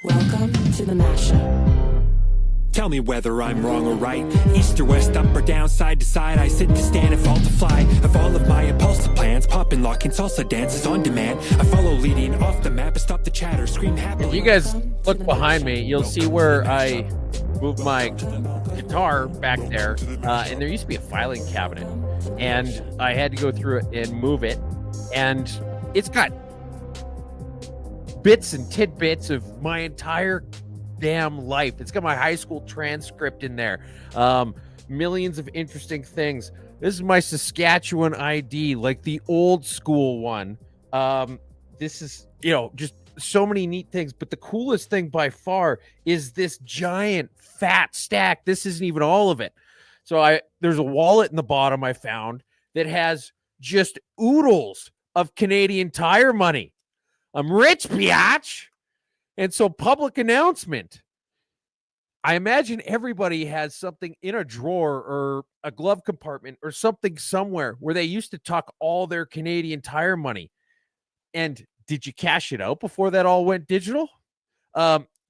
Welcome to the Mashup. Tell me whether I'm wrong or right. East or west, up or down, side to side. I sit to stand and fall to fly. Of all of my impulsive plans, pop and lock and salsa dances on demand. I follow leading off the map and stop the chatter, scream happily. If you guys look behind me, you'll see where I moved my guitar back there. And there used to be a filing cabinet. And I had to go through it and move it. And it's got bits and tidbits of my entire damn life. It's got my high school transcript in there. Millions of interesting things. This is my Saskatchewan ID, like the old school one. This is, just so many neat things. But the coolest thing by far is this giant fat stack. This isn't even all of it. So there's a wallet in the bottom I found that has just oodles of Canadian Tire money. I'm rich, biatch. And so, public announcement. I imagine everybody has something in a drawer or a glove compartment or something somewhere where they used to tuck all their Canadian Tire money. And did you cash it out before that all went digital?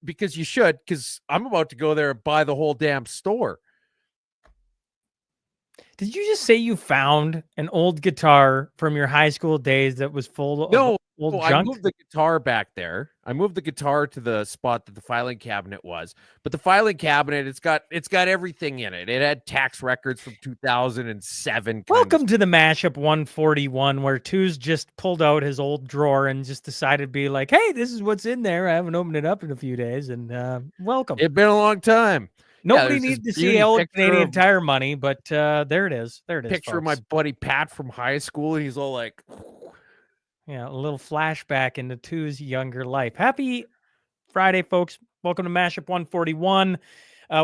Because you should, because I'm about to go there and buy the whole damn store. Did you just say you found an old guitar from your high school days that was full of old junk? I moved the guitar back there. I moved the guitar to the spot that the filing cabinet was. But the filing cabinet, it's got everything in it. It had tax records from 2007. Welcome to the Mashup 141, where Two's just pulled out his old drawer and just decided to be like, hey, this is what's in there. I haven't opened it up in a few days. And welcome. It's been a long time. Nobody needs to see old Canadian Tire money, but there it is. There it is. Picture of my buddy Pat from high school. And he's all like, yeah, a little flashback into Two's younger life. Happy Friday, folks. Welcome to Mashup 141.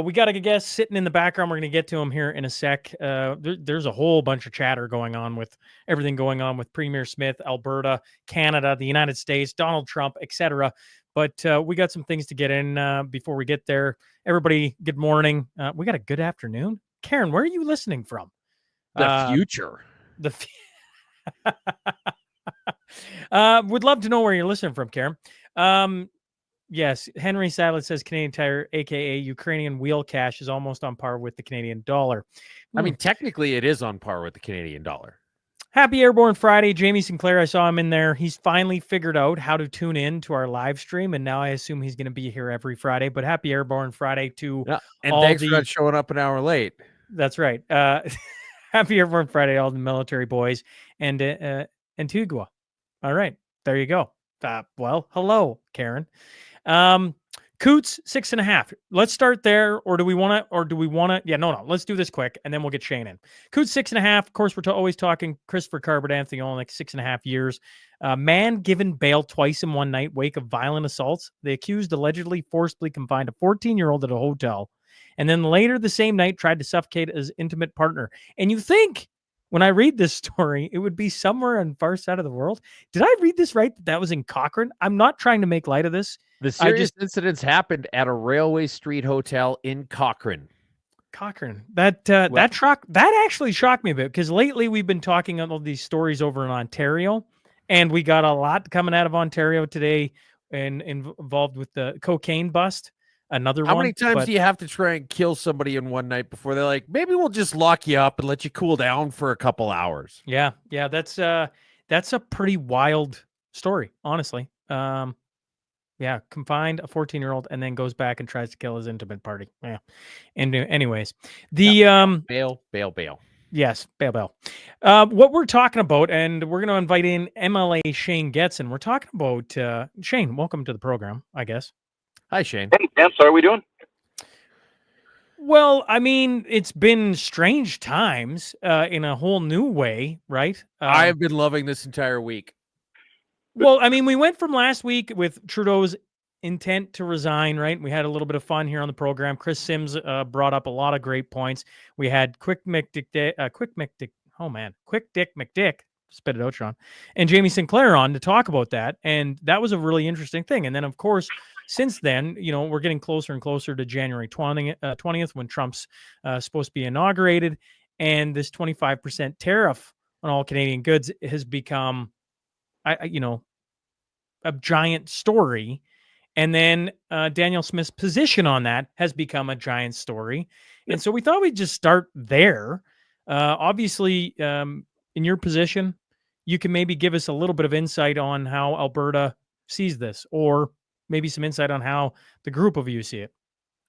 We got a guest sitting in the background. We're going to get to him here in a sec. There's a whole bunch of chatter going on with everything going on with Premier Smith, Alberta, Canada, the United States, Donald Trump, etc. But we got some things to get in before we get there. Everybody, good morning. We got a good afternoon. Karen, where are you listening from? The future. Would love to know where you're listening from, Karen. Yes, Henry Sadler says Canadian Tire, aka Ukrainian wheel cash, is almost on par with the Canadian dollar. I mean, technically, it is on par with the Canadian dollar. Happy Airborne Friday. Jamie Sinclair, I saw him in there. He's finally figured out how to tune in to our live stream, and now I assume he's going to be here every Friday. But happy Airborne Friday to and thanks for not showing up an hour late. That's right. Happy Airborne Friday, all the military boys and Antigua. All right, there you go. Well, hello, Karen. Coots 6.5. Let's start there, or do we want to? Yeah, no. Let's do this quick, and then we'll get Shane in. Coots 6.5. Of course, we're always talking Christopher Carbert, Anthony Olin, like 6.5 years. Man given bail twice in one night, wake of violent assaults. The accused allegedly forcibly confined a 14-year-old at a hotel, and then later the same night tried to suffocate his intimate partner. And you think, when I read this story, it would be somewhere on the far side of the world. Did I read this right? That was in Cochrane? I'm not trying to make light of this. The serious incidents happened at a Railway Street hotel in Cochrane. That actually shocked me a bit, because lately we've been talking on all these stories over in Ontario, and we got a lot coming out of Ontario today and involved with the cocaine bust. Another How one. many times do you have to try and kill somebody in one night before they're like, maybe we'll just lock you up and let you cool down for a couple hours? Yeah, that's a pretty wild story, honestly. Yeah, confined a 14-year-old and then goes back and tries to kill his intimate party. Yeah. And anyways, bail. Yes, bail. What we're talking about, and we're going to invite in MLA Shane Getson. We're talking about Shane. Welcome to the program, I guess. Hi, Shane. Hey, Dan, so how are we doing? Well, I mean, it's been strange times in a whole new way, right? I've been loving this entire week. Well, I mean, we went from last week with Trudeau's intent to resign, right? We had a little bit of fun here on the program. Chris Sims brought up a lot of great points. We had Quick Dick McDick, spit it out, Sean, and Jamie Sinclair on to talk about that. And that was a really interesting thing. And then, of course, since then, we're getting closer and closer to January 20th when Trump's supposed to be inaugurated. And this 25% tariff on all Canadian goods has become, a giant story. And then Daniel Smith's position on that has become a giant story. And so we thought we'd just start there. Obviously, in your position, you can maybe give us a little bit of insight on how Alberta sees this, or maybe some insight on how the group of you see it.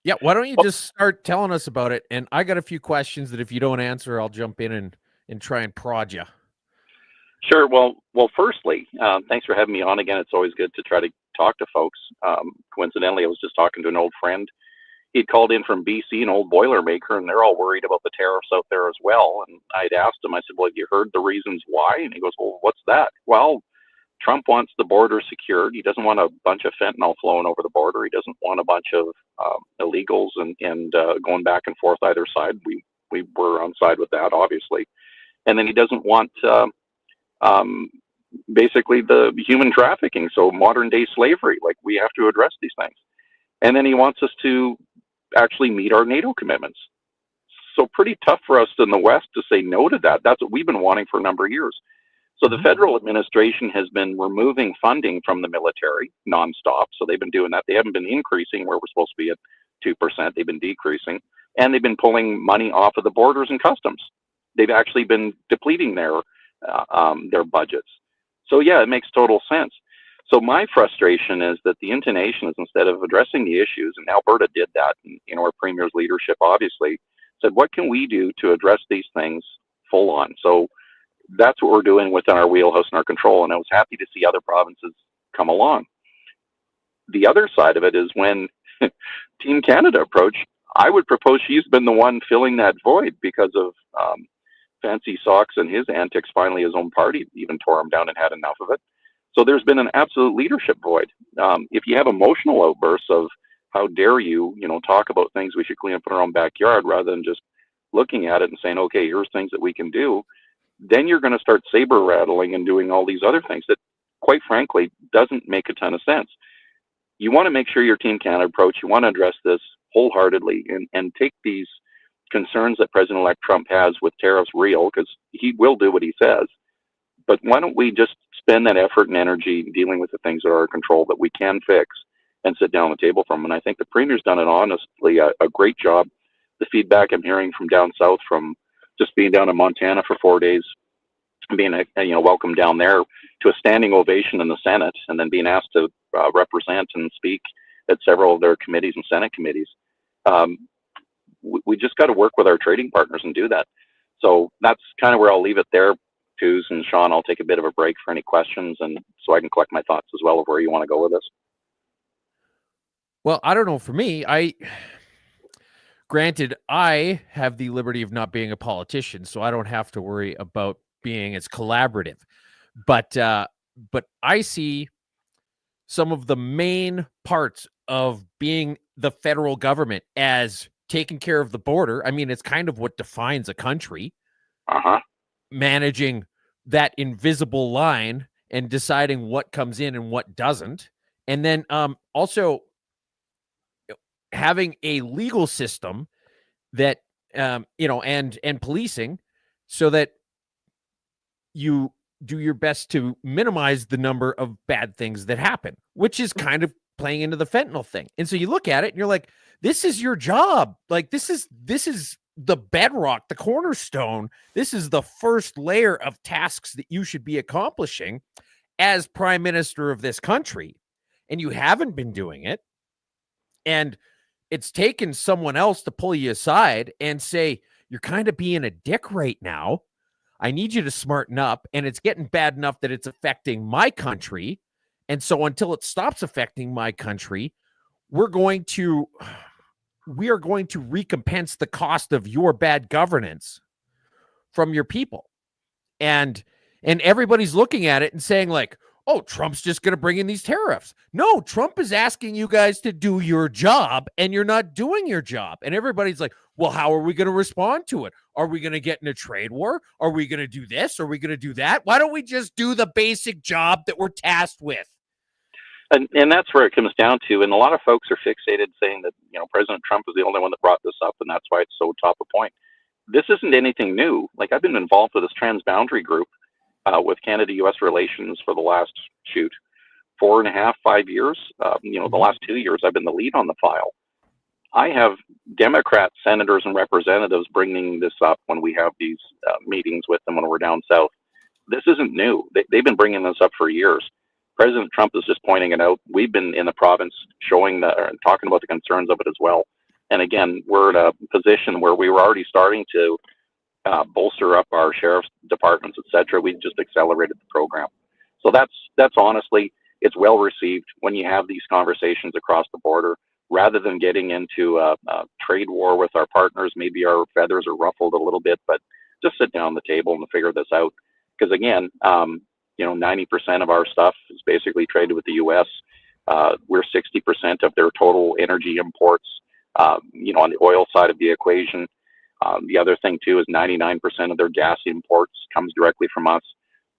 Yeah, why don't you just start telling us about it? And I got a few questions that if you don't answer, I'll jump in and try and prod you. Sure. Well. Firstly, thanks for having me on again. It's always good to try to talk to folks. Coincidentally, I was just talking to an old friend. He'd called in from BC, an old Boilermaker, and they're all worried about the tariffs out there as well. And I'd asked him, I said, "Well, have you heard the reasons why?" And he goes, "Well, what's that?" Well, Trump wants the border secured. He doesn't want a bunch of fentanyl flowing over the border. He doesn't want a bunch of illegals and going back and forth either side. We were on side with that, obviously. And then he doesn't want basically the human trafficking, so modern day slavery. Like, we have to address these things. And then he wants us to actually meet our NATO commitments. So pretty tough for us in the West to say no to that. That's what we've been wanting for a number of years. So the federal administration has been removing funding from the military nonstop. So they've been doing that. They haven't been increasing where we're supposed to be at 2%. They've been decreasing. And they've been pulling money off of the borders and customs. They've actually been depleting their budgets. So yeah, it makes total sense. So my frustration is that the intonation is, instead of addressing the issues, and Alberta did that in our premier's leadership, obviously, said, what can we do to address these things full on? So that's what we're doing within our wheelhouse and our control. And I was happy to see other provinces come along. The other side of it is when Team Canada approached, I would propose she's been the one filling that void because of Fancy Socks and his antics. Finally, his own party even tore him down and had enough of it. So there's been an absolute leadership void. If you have emotional outbursts of how dare you, talk about things we should clean up in our own backyard, rather than just looking at it and saying, okay, here's things that we can do, then you're going to start saber rattling and doing all these other things that, quite frankly, doesn't make a ton of sense. You want to make sure your Team Canada approach, you want to address this wholeheartedly and take these concerns that President-elect Trump has with tariffs real, because he will do what he says. But why don't we just spend that effort and energy dealing with the things that are our control that we can fix and sit down at the table from? And I think the Premier's done it honestly a great job. The feedback I'm hearing from down south, from just being down in Montana for 4 days, being welcomed down there to a standing ovation in the Senate, and then being asked to represent and speak at several of their committees and Senate committees. We just got to work with our trading partners and do that. So that's kind of where I'll leave it there. Coos and Sean, I'll take a bit of a break for any questions, and so I can collect my thoughts as well of where you want to go with this. Well, I don't know. For me, granted, I have the liberty of not being a politician, so I don't have to worry about being as collaborative. But I see some of the main parts of being the federal government as taking care of the border. I mean, it's kind of what defines a country. Managing that invisible line and deciding what comes in and what doesn't. And then also having a legal system that, and policing, so that you do your best to minimize the number of bad things that happen, which is kind of playing into the fentanyl thing. And so you look at it and you're like, this is your job. Like, this is the bedrock, the cornerstone. This is the first layer of tasks that you should be accomplishing as prime minister of this country. And you haven't been doing it. And it's taken someone else to pull you aside and say, you're kind of being a dick right now. I need you to smarten up. And it's getting bad enough that it's affecting my country. And so until it stops affecting my country, we are going to recompense the cost of your bad governance from your people. And everybody's looking at it and saying, like, oh, Trump's just going to bring in these tariffs. No, Trump is asking you guys to do your job, and you're not doing your job. And everybody's like, well, how are we going to respond to it? Are we going to get in a trade war? Are we going to do this? Are we going to do that? Why don't we just do the basic job that we're tasked with? And that's where it comes down to. And a lot of folks are fixated saying that, President Trump is the only one that brought this up, and that's why it's so top of point. This isn't anything new. Like, I've been involved with this transboundary group with Canada-U.S. relations for the last, 4.5, 5 years. The last 2 years, I've been the lead on the file. I have Democrat senators and representatives bringing this up when we have these meetings with them when we're down south. This isn't new. They've been bringing this up for years. President Trump is just pointing it out. We've been in the province showing and talking about the concerns of it as well. And again, we're in a position where we were already starting to bolster up our sheriff's departments, et cetera. We just accelerated the program. So that's honestly, it's well received when you have these conversations across the border, rather than getting into a trade war with our partners. Maybe our feathers are ruffled a little bit, but just sit down at the table and figure this out. Because again, 90% of our stuff is basically traded with the U.S. We're 60% of their total energy imports, on the oil side of the equation. The other thing too is 99% of their gas imports comes directly from us.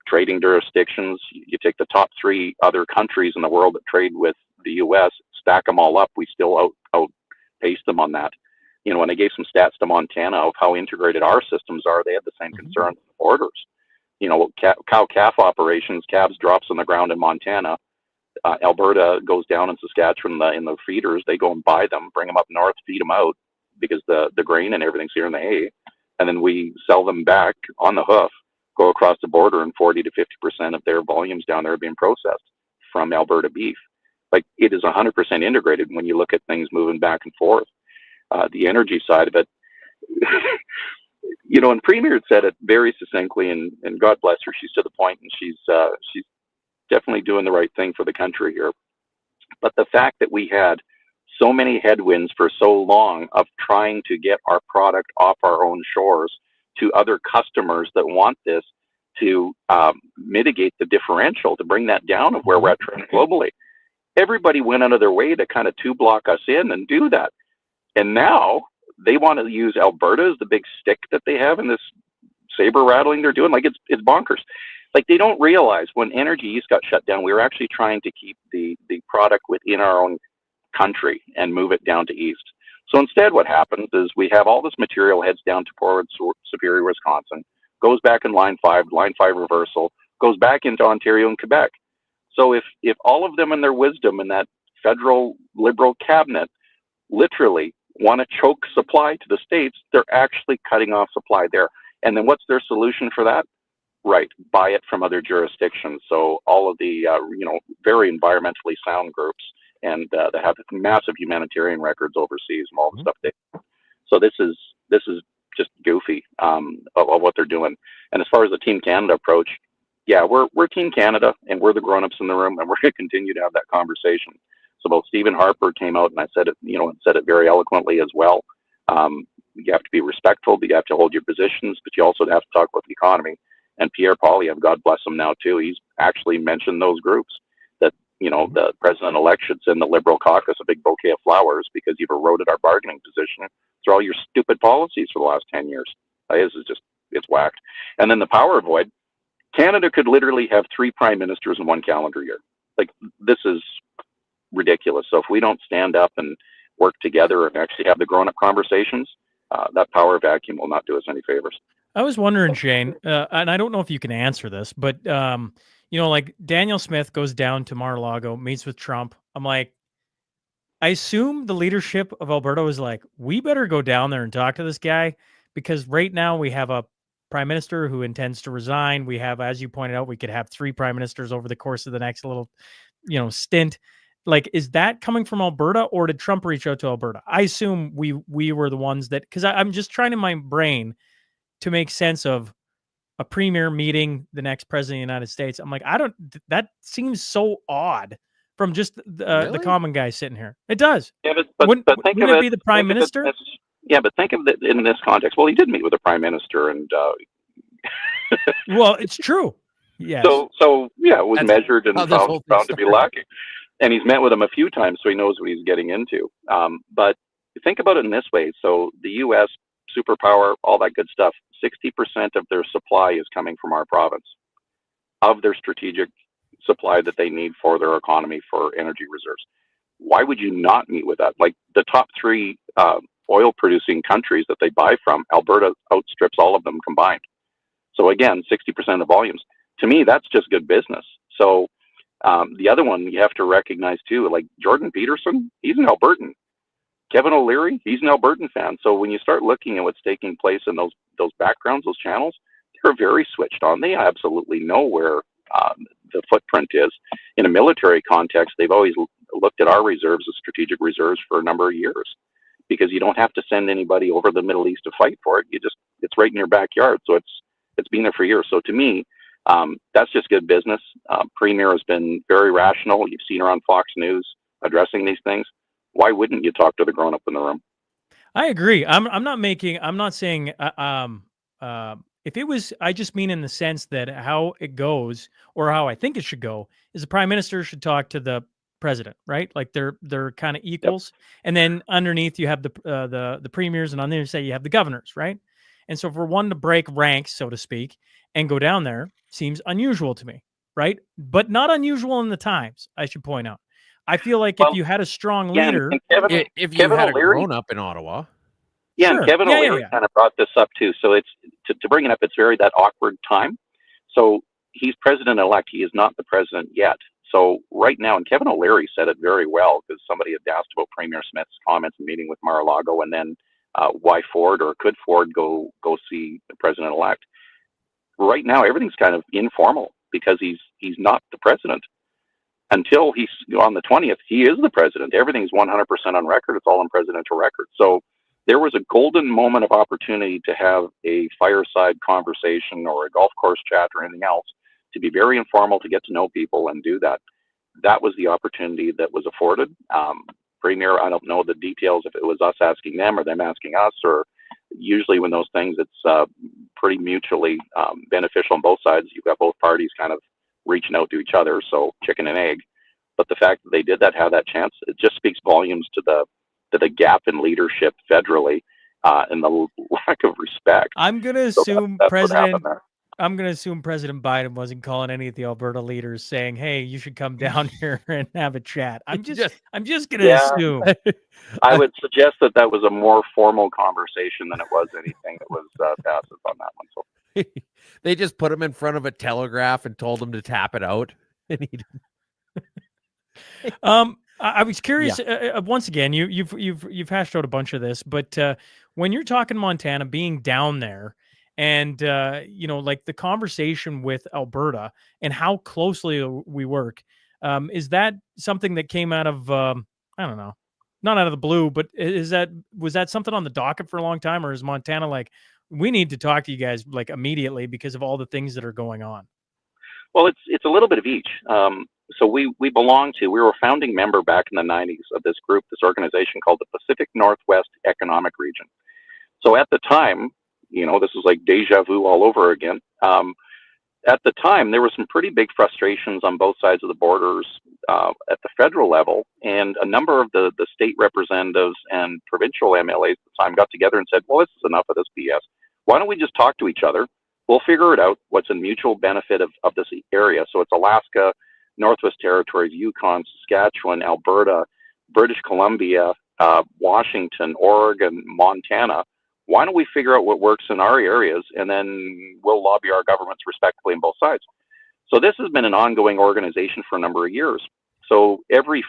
Trading jurisdictions, you take the top 3 other countries in the world that trade with the U.S., stack them all up, we still outpace them on that. When I gave some stats to Montana of how integrated our systems are, they had the same concerns with orders. Cow-calf operations, calves drops on the ground in Montana. Alberta goes down in Saskatchewan in the feeders. They go and buy them, bring them up north, feed them out, because the grain and everything's here in the hay. And then we sell them back on the hoof, go across the border, and 40 to 50% of their volumes down there are being processed from Alberta beef. Like, it is 100% integrated when you look at things moving back and forth. The energy side of it, and Premier said it very succinctly, and God bless her, she's to the point, and she's definitely doing the right thing for the country here. But the fact that we had so many headwinds for so long of trying to get our product off our own shores to other customers that want this, to mitigate the differential, to bring that down of where we're at trading globally. Everybody went out of their way to kind of 2-block us in and do that. And now they want to use Alberta as the big stick that they have in this saber rattling they're doing. Like, it's bonkers. Like, they don't realize when Energy East got shut down, we were actually trying to keep the product within our own country and move it down to East. So instead, what happens is we have all this material heads down to Port Superior, Wisconsin, goes back in line 5 reversal, goes back into Ontario and Quebec. So if all of them in their wisdom in that federal Liberal cabinet literally want to choke supply to the States, they're actually cutting off supply there. And then what's their solution for that? Right, buy it from other jurisdictions. So all of the, very environmentally sound groups, and that have massive humanitarian records overseas and all the stuff they do. So this is just goofy of what they're doing. And as far as the Team Canada approach, yeah, we're Team Canada, and we're the grown-ups in the room, and we're going to continue to have that conversation. So both Stephen Harper came out, and I said it very eloquently as well. You have to be respectful, but you have to hold your positions, but you also have to talk about the economy. And Pierre Poilievre, God bless him now too, he's actually mentioned those groups that, the president-elect should send the Liberal caucus a big bouquet of flowers because you've eroded our bargaining position through all your stupid policies for the last 10 years. It's whacked. And then the power void, Canada could literally have 3 prime ministers in 1 calendar year. Like, this is ridiculous. So if we don't stand up and work together and actually have the grown-up conversations, that power vacuum will not do us any favors. I was wondering, Shane, and I don't know if you can answer this, but like Daniel Smith goes down to Mar-a-Lago, meets with Trump. I'm like, I assume the leadership of Alberta was like, we better go down there and talk to this guy, because right now we have a prime minister who intends to resign. We have, as you pointed out, we could have 3 prime ministers over the course of the next little, stint. Like, is that coming from Alberta, or did Trump reach out to Alberta? I assume we were the ones that, because I'm just trying in my brain to make sense of a premier meeting the next president of the United States. I'm like, that seems so odd from just the common guy sitting here. It does. Yeah, but think wouldn't of it it be the prime minister? Yeah, but think of it in this context. Well, he did meet with the prime minister, and well, it's true. Yes. So yeah, it was measured and found to be lacking. And he's met with him a few times, so he knows what he's getting into. But think about it in this way. So the U.S., superpower, all that good stuff, 60% of their supply is coming from our province, of their strategic supply that they need for their economy, for energy reserves. Why would you not meet with that? Like, the top 3 oil-producing countries that they buy from, Alberta outstrips all of them combined. So again, 60% of the volumes. To me, that's just good business. So The other one you have to recognize too, like Jordan Peterson, he's an Albertan. Kevin O'Leary, he's an Albertan fan. So when you start looking at what's taking place in those backgrounds, those channels, they're very switched on. They absolutely know where the footprint is. In a military context, they've always looked at our reserves as strategic reserves for a number of years, because you don't have to send anybody over the Middle East to fight for it. It's right in your backyard. So it's been there for years. So to me, that's just good business. Premier has been very rational. You've seen her on Fox News addressing these things. Why wouldn't you talk to the grown up in the room? I agree. I'm not saying if it was, I just mean in the sense that how it goes, or how I think it should go, is the prime minister should talk to the president, right? Like they're kind of equals. Yep. And then underneath you have the premiers, and on the other side you have the governors, right? And so for one to break ranks, so to speak, and go down there seems unusual to me, right? But not unusual in the times, I should point out. I feel like if you had a strong leader, if you had a grown up in Ottawa. Yeah, sure. And Kevin O'Leary kind of brought this up too. So it's to bring it up, it's very that awkward time. So he's president-elect. He is not the president yet. So right now, and Kevin O'Leary said it very well, because somebody had asked about Premier Smith's comments and meeting with Mar-a-Lago, and then why Ford, or could Ford go see the president-elect? Right now, everything's kind of informal, because he's not the president. Until he's on the 20th, he is the president. Everything's 100% on record. It's all on presidential record. So there was a golden moment of opportunity to have a fireside conversation or a golf course chat or anything else, to be very informal, to get to know people and do that. That was the opportunity that was afforded. Premier, I don't know the details, if it was us asking them or them asking us, or usually when those things, it's pretty mutually beneficial on both sides. You've got both parties kind of reaching out to each other, so chicken and egg. But the fact that they did that, have that chance, it just speaks volumes to the gap in leadership federally, and the lack of respect. I'm going to assume I'm going to assume President Biden wasn't calling any of the Alberta leaders saying, "Hey, you should come down here and have a chat." I'm just going to assume. I would suggest that was a more formal conversation than it was anything that was passive on that one. So they just put him in front of a telegraph and told him to tap it out. And I was curious. Once again, you've hashed out a bunch of this, but when you're talking Montana, being down there, and like the conversation with Alberta and how closely we work, is that something that came out of I don't know, not out of the blue, but was that something on the docket for a long time, or is Montana like, we need to talk to you guys like immediately because of all the things that are going on? Well, it's a little bit of each. So we were a founding member back in the 90s of this group, this organization called the Pacific Northwest Economic Region. So at the time, this is like deja vu all over again. At the time, there were some pretty big frustrations on both sides of the borders at the federal level, and a number of the state representatives and provincial MLAs at the time got together and said, well, this is enough of this BS. Why don't we just talk to each other? We'll figure it out, what's in mutual benefit of this area. So it's Alaska, Northwest Territories, Yukon, Saskatchewan, Alberta, British Columbia, Washington, Oregon, Montana. Why don't we figure out what works in our areas, and then we'll lobby our governments respectively on both sides. So this has been an ongoing organization for a number of years. So every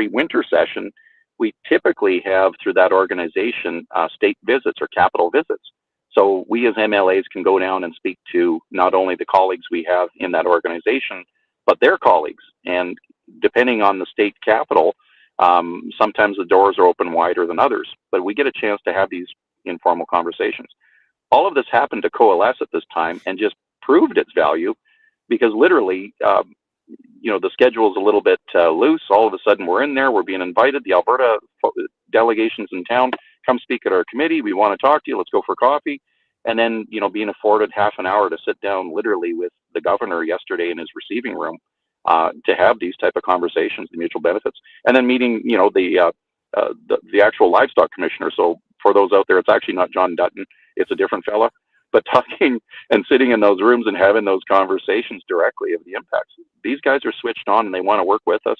winter session, we typically have, through that organization, state visits or capital visits. So we as MLAs can go down and speak to not only the colleagues we have in that organization, but their colleagues. And depending on the state capital, sometimes the doors are open wider than others, but we get a chance to have these informal conversations. All of this happened to coalesce at this time and just proved its value, because literally, the schedule is a little bit loose. All of a sudden we're in there, we're being invited. The Alberta delegations in town, come speak at our committee. We want to talk to you. Let's go for coffee. And then, being afforded half an hour to sit down literally with the governor yesterday in his receiving room to have these type of conversations, the mutual benefits, and then meeting, the actual livestock commissioner. So for those out there, it's actually not John Dutton, it's a different fella, but talking and sitting in those rooms and having those conversations directly of the impacts. These guys are switched on and they want to work with us.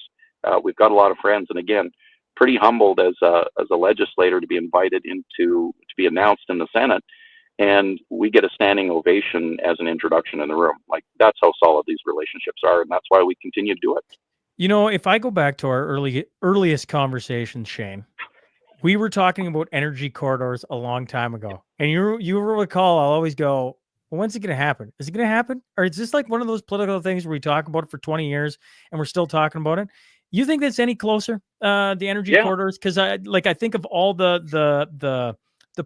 We've got a lot of friends, and again, pretty humbled as a legislator to be invited to be announced in the Senate. and we get a standing ovation as an introduction in the room. Like, that's how solid these relationships are, and that's why we continue to do it. If I go back to our earliest conversation, Shane, we were talking about energy corridors a long time ago, and you recall I'll always go, well, when's it going to happen? Is it going to happen? Or is this like one of those political things where we talk about it for 20 years and we're still talking about it? You think that's any closer, the energy corridors? Because I think of all the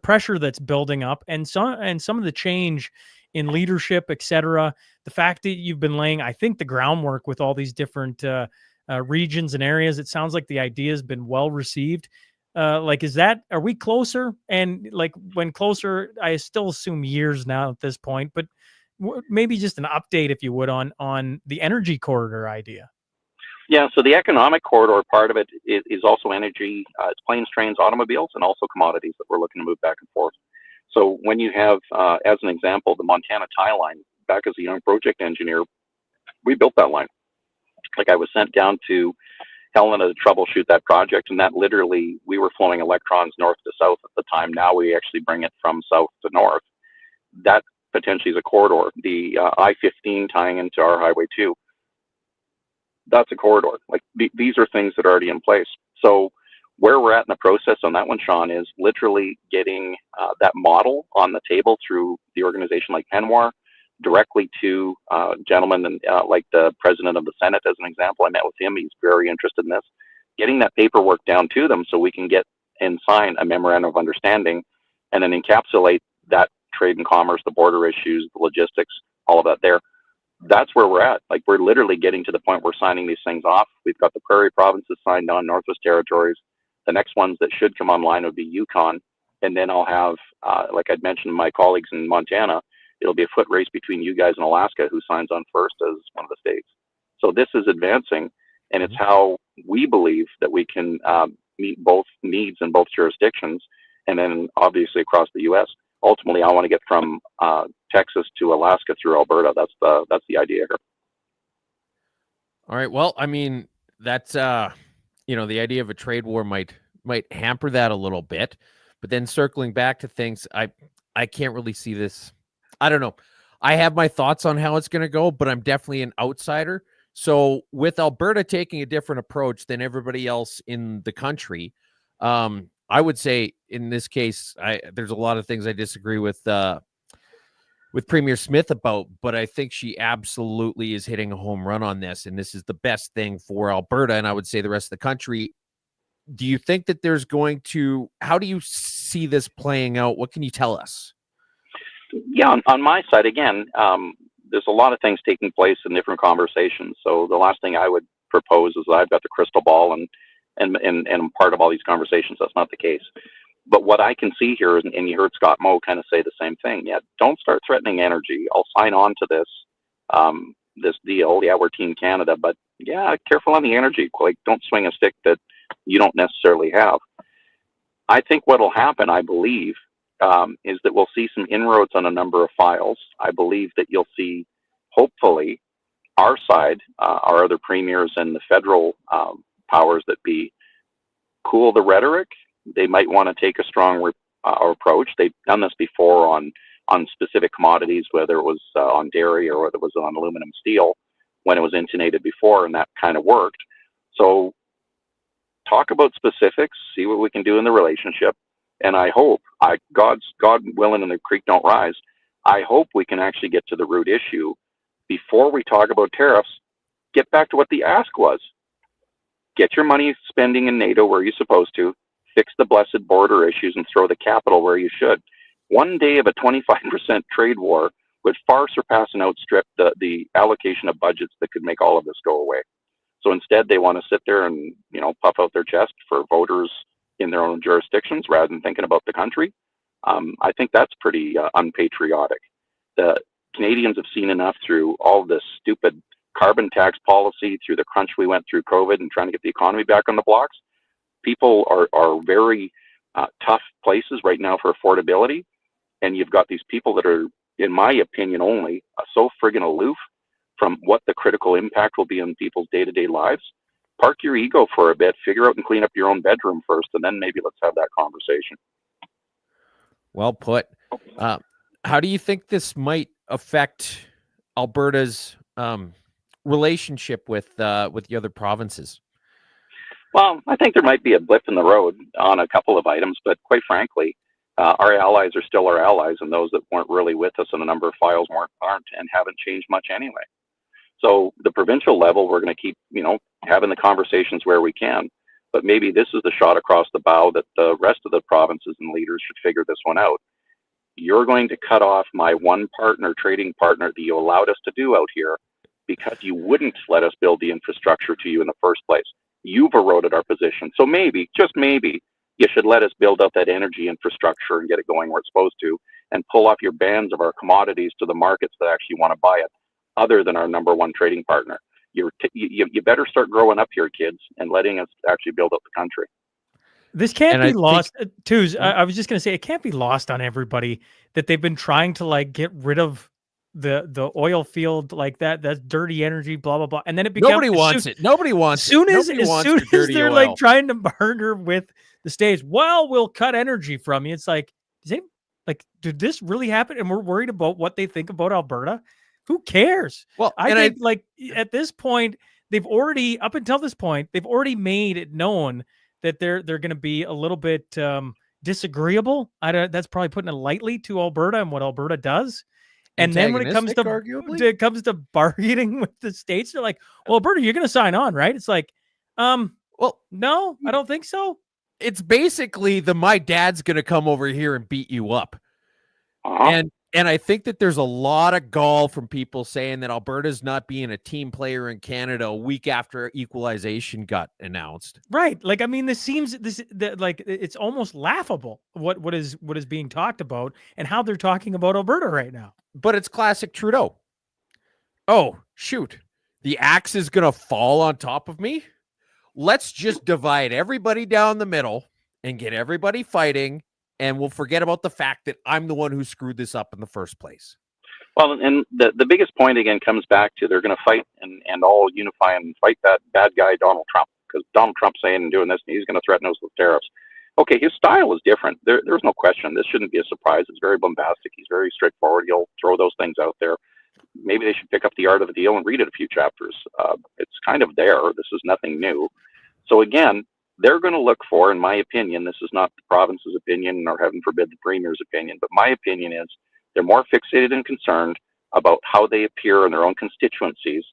pressure that's building up and some of the change in leadership, et cetera. The fact that you've been laying, I think, the groundwork with all these different regions and areas. It sounds like the idea has been well received. Are we closer? And like, when closer, I still assume years now at this point, but maybe just an update, if you would, on the energy corridor idea. Yeah, so the economic corridor part of it is also energy. It's planes, trains, automobiles, and also commodities that we're looking to move back and forth. So when you have, as an example, the Montana tie line, back as a young project engineer, we built that line. Like, I was sent down to Helena to troubleshoot that project, and that literally, we were flowing electrons north to south at the time. Now we actually bring it from south to north. That potentially is a corridor. The I-15 tying into our Highway 2, that's a corridor. Like, these are things that are already in place. So where we're at in the process on that one, Sean, is literally getting that model on the table through the organization like Penwar, directly to gentlemen and like the president of the Senate, as an example. I met with him. He's very interested in this. Getting that paperwork down to them so we can get and sign a memorandum of understanding, and then encapsulate that trade and commerce, the border issues, the logistics, all of that there. That's where we're at. Like, we're literally getting to the point where we're signing these things off. We've got the Prairie provinces signed on, Northwest Territories. The next ones that should come online would be Yukon. And then I'll have, like I'd mentioned, my colleagues in Montana, it'll be a foot race between you guys and Alaska, who signs on first as one of the states. So this is advancing, and it's how we believe that we can meet both needs in both jurisdictions, and then obviously across the U.S. Ultimately, I want to get from Texas to Alaska through Alberta. That's the idea here. All right. Well, I mean, that's the idea of a trade war might hamper that a little bit, but then circling back to things, I can't really see this. I don't know. I have my thoughts on how it's going to go, but I'm definitely an outsider. So with Alberta taking a different approach than everybody else in the country, I would say in this case, there's a lot of things I disagree with Premier Smith about, but I think she absolutely is hitting a home run on this, and this is the best thing for Alberta, and I would say the rest of the country. Do you think that how do you see this playing out? What can you tell us? Yeah, on my side, again, there's a lot of things taking place in different conversations. So the last thing I would propose is that I've got the crystal ball and I'm part of all these conversations. That's not the case. But what I can see here, and you heard Scott Moe kind of say the same thing. Yeah, don't start threatening energy. I'll sign on to this deal. Yeah, we're Team Canada, but yeah, careful on the energy. Like, don't swing a stick that you don't necessarily have. I think what'll happen, I believe, is that we'll see some inroads on a number of files. I believe that you'll see, hopefully, our side, our other premiers and the federal powers that be, cool the rhetoric. They might want to take a strong approach. They've done this before on specific commodities, whether it was on dairy or whether it was on aluminum steel, when it was intonated before, and that kind of worked. So talk about specifics, see what we can do in the relationship. And I hope, God willing and the creek don't rise, I hope we can actually get to the root issue. Before we talk about tariffs, get back to what the ask was. Get your money spending in NATO where you're supposed to, fix the blessed border issues, and throw the capital where you should. One day of a 25% trade war would far surpass and outstrip the allocation of budgets that could make all of this go away. So instead, they want to sit there and, puff out their chest for voters in their own jurisdictions rather than thinking about the country. I think that's pretty unpatriotic. The Canadians have seen enough through all this stupid carbon tax policy, through the crunch we went through COVID and trying to get the economy back on the blocks. People are very tough places right now for affordability. And you've got these people that are, in my opinion only, so friggin' aloof from what the critical impact will be on people's day-to-day lives. Park your ego for a bit, figure out and clean up your own bedroom first, and then maybe let's have that conversation. Well put. How do you think this might affect Alberta's relationship with the other provinces? Well, I think there might be a blip in the road on a couple of items, but quite frankly, our allies are still our allies, and those that weren't really with us in a number of files aren't and haven't changed much anyway. So the provincial level, we're going to keep, having the conversations where we can. But maybe this is the shot across the bow that the rest of the provinces and leaders should figure this one out. You're going to cut off my one partner, trading partner that you allowed us to do out here because you wouldn't let us build the infrastructure to you in the first place. You've eroded our position. So maybe, just maybe, you should let us build up that energy infrastructure and get it going where it's supposed to, and pull off your bans of our commodities to the markets that actually want to buy it, other than our number one trading partner. You better start growing up here, kids, and letting us actually build up the country. This can't be lost. I was just going to say, it can't be lost on everybody that they've been trying to get rid of the oil field like that. That's dirty energy, blah blah blah. And then it becomes nobody wants it. Nobody wants it. As soon as they're oil. Trying to partner with the states, well, we'll cut energy from you. It's like, did this really happen? And we're worried about what they think about Alberta. Who cares? Well, I think at this point, up until this point, they've already made it known that they're going to be a little bit disagreeable. That's probably putting it lightly to Alberta and what Alberta does. And then when it comes to bargaining with the states, they're like, "Well, Alberta, you're going to sign on, right?" It's like, well, no, I don't think so. It's basically my dad's going to come over here and beat you up. And I think that there's a lot of gall from people saying that Alberta's not being a team player in Canada a week after equalization got announced. Right. It's almost laughable what is being talked about and how they're talking about Alberta right now. But it's classic Trudeau. Oh, shoot. The axe is going to fall on top of me. Let's just divide everybody down the middle and get everybody fighting. And we'll forget about the fact that I'm the one who screwed this up in the first place. Well, and the biggest point again comes back to they're going to fight and all unify and fight that bad guy, Donald Trump, because Donald Trump's saying and doing this, and he's going to threaten us with tariffs. Okay, his style is different. There's no question. This shouldn't be a surprise. It's very bombastic. He's very straightforward. He'll throw those things out there. Maybe they should pick up The Art of the Deal and read it a few chapters. It's kind of there. This is nothing new. So again, they're going to look for, in my opinion, this is not the province's opinion or heaven forbid the premier's opinion, but my opinion is they're more fixated and concerned about how they appear in their own constituencies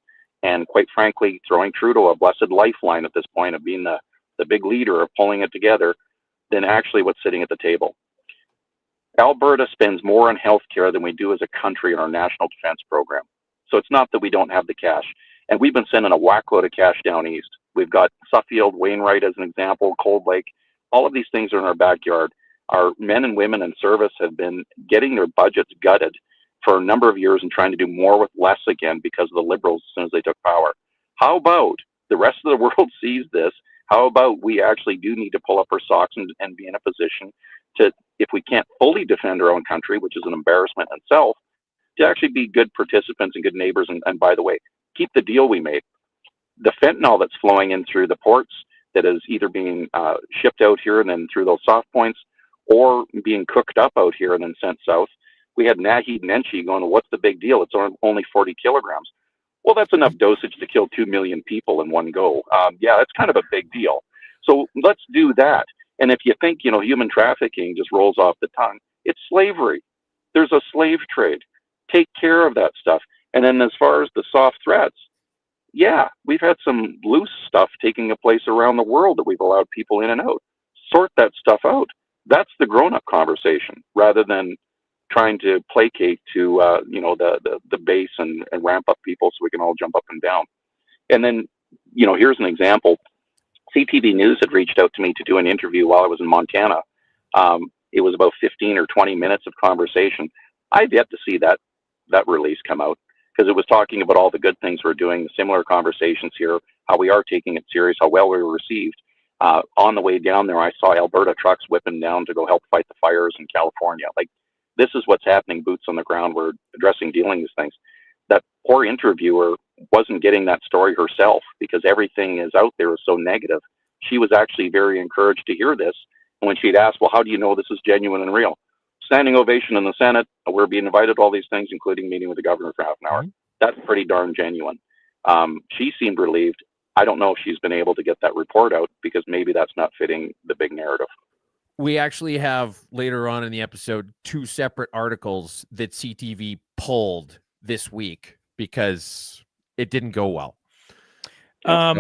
and, quite frankly, throwing Trudeau a blessed lifeline at this point of being the big leader of pulling it together than actually what's sitting at the table. Alberta spends more on healthcare than we do as a country in our national defense program. So it's not that we don't have the cash. And we've been sending a whackload of cash down east. We've got Suffield, Wainwright as an example, Cold Lake. All of these things are in our backyard. Our men and women in service have been getting their budgets gutted for a number of years and trying to do more with less again because of the Liberals as soon as they took power. How about the rest of the world sees this? How about we actually do need to pull up our socks and be in a position to, if we can't fully defend our own country, which is an embarrassment in itself, to actually be good participants and good neighbors. And by the way, keep the deal we made. The fentanyl that's flowing in through the ports that is either being shipped out here and then through those soft points or being cooked up out here and then sent south. We had Naheed Nenshi going, what's the big deal? It's only 40 kilograms. Well, that's enough dosage to kill 2 million people in one go. Yeah, it's kind of a big deal. So let's do that. And if you think, human trafficking just rolls off the tongue, it's slavery. There's a slave trade. Take care of that stuff. And then as far as the soft threats, yeah, we've had some loose stuff taking place around the world that we've allowed people in and out. Sort that stuff out. That's the grown-up conversation, rather than trying to placate to the base and ramp up people so we can all jump up and down. And then, here's an example. CTV News had reached out to me to do an interview while I was in Montana. It was about 15 or 20 minutes of conversation. I've yet to see that release come out, because it was talking about all the good things we're doing, similar conversations here, how we are taking it serious, how well we were received. On the way down there, I saw Alberta trucks whipping down to go help fight the fires in California. Like, this is what's happening, boots on the ground. We're dealing with things. That poor interviewer wasn't getting that story herself because everything is out there is so negative. She was actually very encouraged to hear this. And when she'd asked, well, how do you know this is genuine and real? standing ovation in the Senate. We're being invited to all these things, including meeting with the governor for half an hour. That's pretty darn genuine. She seemed relieved. I don't know if she's been able to get that report out because maybe that's not fitting the big narrative. We actually have later on in the episode 2 separate articles that CTV pulled this week because it didn't go well. I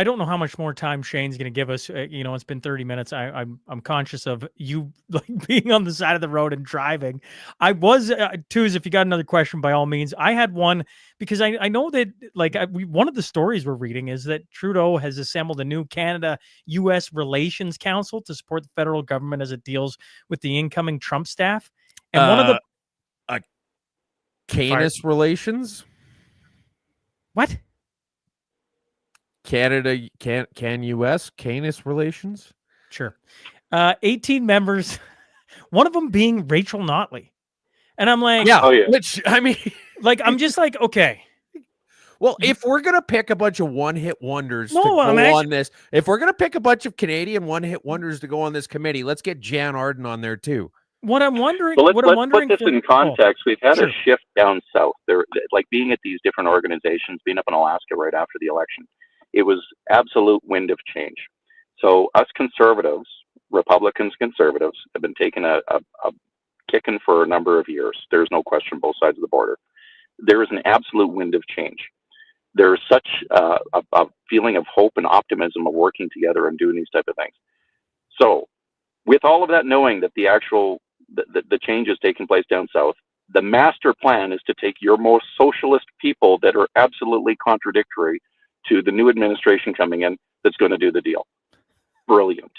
don't know how much more time Shane's going to give us. It's been 30 minutes. I'm conscious of you like being on the side of the road and driving. I was Tooz, if you got another question, by all means. I had one because I know that one of the stories we're reading is that Trudeau has assembled a new Canada-U.S. Relations Council to support the federal government as it deals with the incoming Trump staff. And one of the Canis relations. What? Canada can U.S. Canis relations? Sure. 18 members, one of them being Rachel Notley. And I'm like, which, I mean, like, I'm just like, okay. Well, if we're going to pick a bunch of one-hit wonders on this, if we're going to pick a bunch of Canadian one-hit wonders to go on this committee, let's get Jan Arden on there too. What I'm wondering, let's put this in context. We've had a shift down south. There, like being at these different organizations, being up in Alaska right after the election, it was absolute wind of change. So us conservatives, Republicans, conservatives, have been taking a kicking for a number of years. There's no question, both sides of the border. There is an absolute wind of change. There's such a feeling of hope and optimism of working together and doing these type of things. So with all of that, knowing that the change is taking place down south, the master plan is to take your most socialist people that are absolutely contradictory to the new administration coming in that's going to do the deal. Brilliant.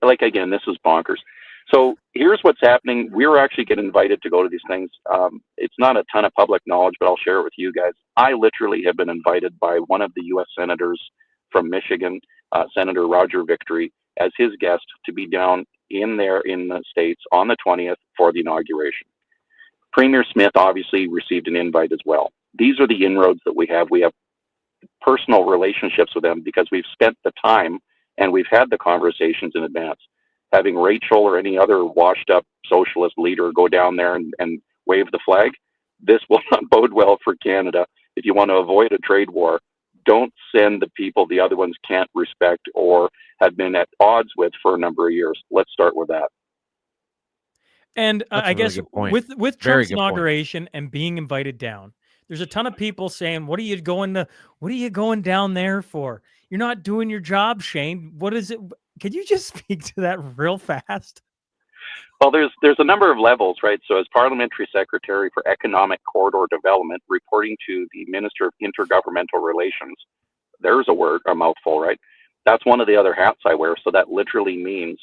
Like, again, this is bonkers. So here's what's happening. We're actually getting invited to go to these things. It's not a ton of public knowledge, but I'll share it with you guys. I literally have been invited by one of the U.S. senators from Michigan, Senator Roger Victory, as his guest to be down in the States on the 20th for the inauguration. Premier Smith obviously received an invite as well. These are the inroads that we have. We have personal relationships with them because we've spent the time and we've had the conversations in advance. Having Rachel or any other washed up socialist leader go down there and wave the flag, this will not bode well for Canada. If you want to avoid a trade war, don't send the people the other ones can't respect or have been at odds with for a number of years. Let's start with that. And I guess with Trump's inauguration and being invited down, there's a ton of people saying, what are you going down there for? You're not doing your job, Shane. What is it? Could you just speak to that real fast? Well, there's a number of levels, right? So as Parliamentary Secretary for Economic Corridor Development, reporting to the Minister of Intergovernmental Relations, there's a mouthful, right? That's one of the other hats I wear. So that literally means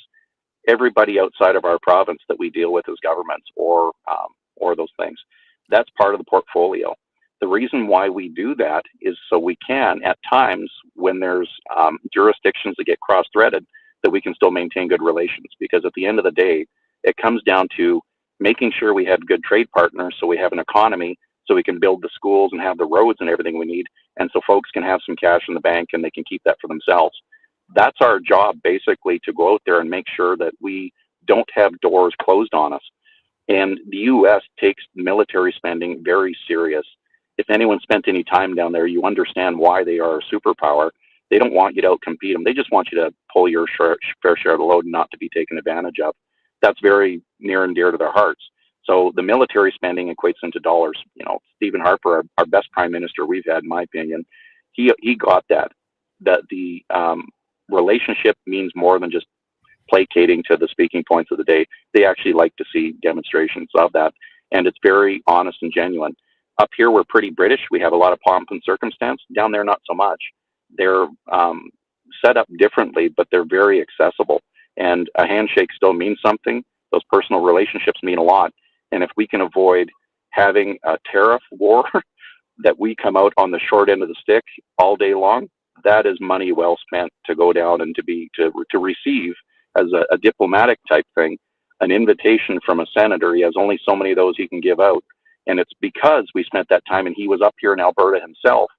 everybody outside of our province that we deal with as governments or those things. That's part of the portfolio. The reason why we do that is so we can, at times when there's jurisdictions that get cross-threaded, that we can still maintain good relations. Because at the end of the day, it comes down to making sure we have good trade partners so we have an economy, so we can build the schools and have the roads and everything we need, and so folks can have some cash in the bank and they can keep that for themselves. That's our job, basically, to go out there and make sure that we don't have doors closed on us. And the U.S. takes military spending very serious. If anyone spent any time down there, you understand why they are a superpower. They don't want you to outcompete them. They just want you to pull your fair share of the load and not to be taken advantage of. That's very near and dear to their hearts. So the military spending equates into dollars. You know, Stephen Harper, our best prime minister we've had, in my opinion, he got that the relationship means more than just placating to the speaking points of the day. They actually like to see demonstrations of that, and it's very honest and genuine. Up here, we're pretty British. We have a lot of pomp and circumstance. Down there, not so much. They're set up differently, but they're very accessible. And a handshake still means something. Those personal relationships mean a lot. And if we can avoid having a tariff war that we come out on the short end of the stick all day long, that is money well spent to go down and to receive as a diplomatic type thing, an invitation from a senator. He has only so many of those he can give out. And it's because we spent that time, and he was up here in Alberta himself,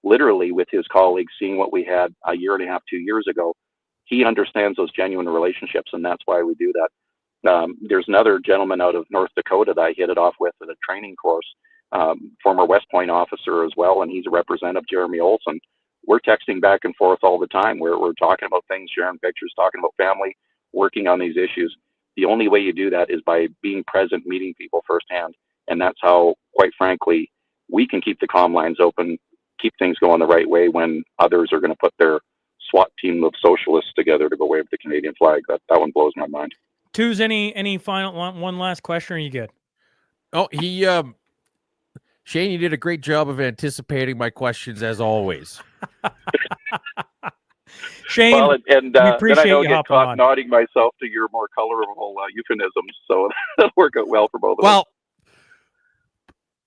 literally with his colleagues, seeing what we had a year and a half, 2 years ago. He understands those genuine relationships, and that's why we do that. There's another gentleman out of North Dakota that I hit it off with at a training course, former West Point officer as well, and he's a representative, Jeremy Olson. We're texting back and forth all the time. We're talking about things, sharing pictures, talking about family, working on these issues. The only way you do that is by being present, meeting people firsthand. And that's how, quite frankly, we can keep the comm lines open, keep things going the right way when others are going to put their SWAT team of socialists together to go wave the Canadian flag. That one blows my mind. Twos, any final one last question? Or are you good? Oh, Shane, you did a great job of anticipating my questions as always. Shane, well, and we appreciate then I don't you get hopping caught on. nodding myself to your more colorful euphemisms, so that'll work out well for both of us.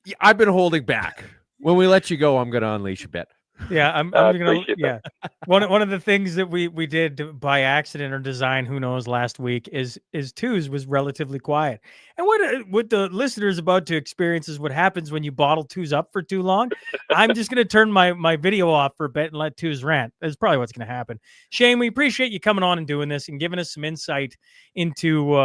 Well, I've been holding back. When we let you go, I'm going to unleash a bit. Yeah, I'm gonna. appreciate Yeah, one of the things that we did by accident or design, who knows, last week is Twos was relatively quiet, and what the listeners about to experience is what happens when you bottle Twos up for too long. I'm just gonna turn my video off for a bit and let Twos rant. That's probably what's gonna happen. Shane, we appreciate you coming on and doing this and giving us some insight into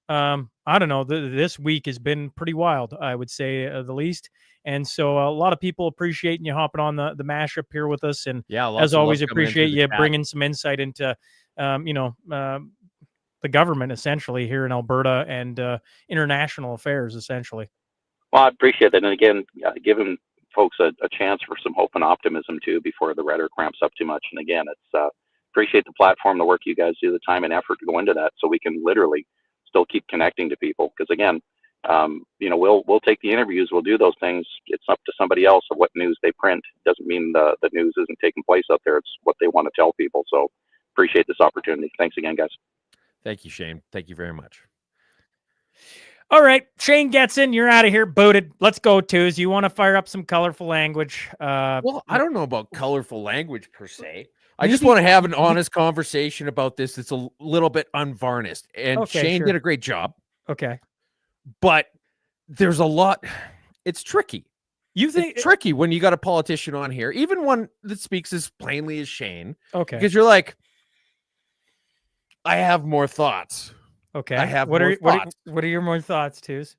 I don't know. This week has been pretty wild, I would say, the least. And so a lot of people appreciating you hopping on the mashup here with us. And yeah, as always, appreciate you bringing some insight into, the government essentially here in Alberta and international affairs essentially. Well, I appreciate that. And again, giving folks a chance for some hope and optimism too before the rhetoric ramps up too much. And again, it's appreciate the platform, the work you guys do, the time and effort to go into that so we can literally still keep connecting to people. Because again, we'll take the interviews, we'll do those things. It's up to somebody else of what news they print. It doesn't mean the news isn't taking place out there. It's what they want to tell people. So appreciate this opportunity. Thanks again, guys. Thank you, Shane. Thank you very much. All right, Shane Getson, you're out of here. Booted. Let's go, Twos. You want to fire up some colorful language? Well, I don't know about colorful language per se. I just want to have an honest conversation about this that's a little bit unvarnished. And Okay, Shane sure. did a great job. Okay. But there's a lot. It's tricky. You think it's tricky when you got a politician on here, even one that speaks as plainly as Shane. Okay. Because you're like, I have more thoughts. Okay. I have what more are thoughts. what are your more thoughts, Twos?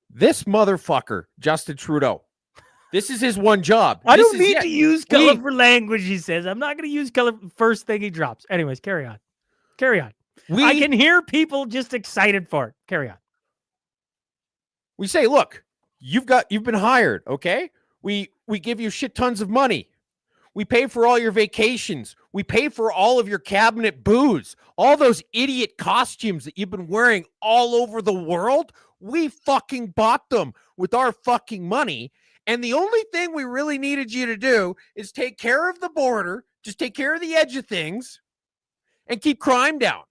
This motherfucker, Justin Trudeau. This is his one job. I This don't is need it. to use colorful language, he says. I'm not going to use color first thing he drops. Anyways, carry on. Carry on. I can hear people just excited for it. Carry on. We say, look, you've been hired, okay? We give you shit tons of money. We pay for all your vacations. We pay for all of your cabinet booze. All those idiot costumes that you've been wearing all over the world, we fucking bought them with our fucking money. And the only thing we really needed you to do is take care of the border, just take care of the edge of things, and keep crime down.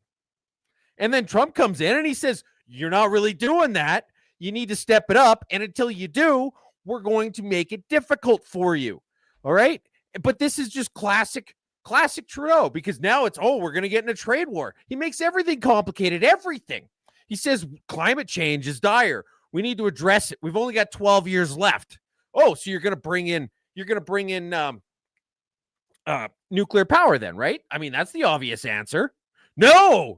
And then Trump comes in and he says, you're not really doing that. You need to step it up. And until you do, we're going to make it difficult for you. All right. But this is just classic Trudeau, because now it's, we're going to get in a trade war. He makes everything complicated, everything. He says climate change is dire. We need to address it. We've only got 12 years left. Oh, so you're going to bring in nuclear power then, right? I mean, that's the obvious answer. No,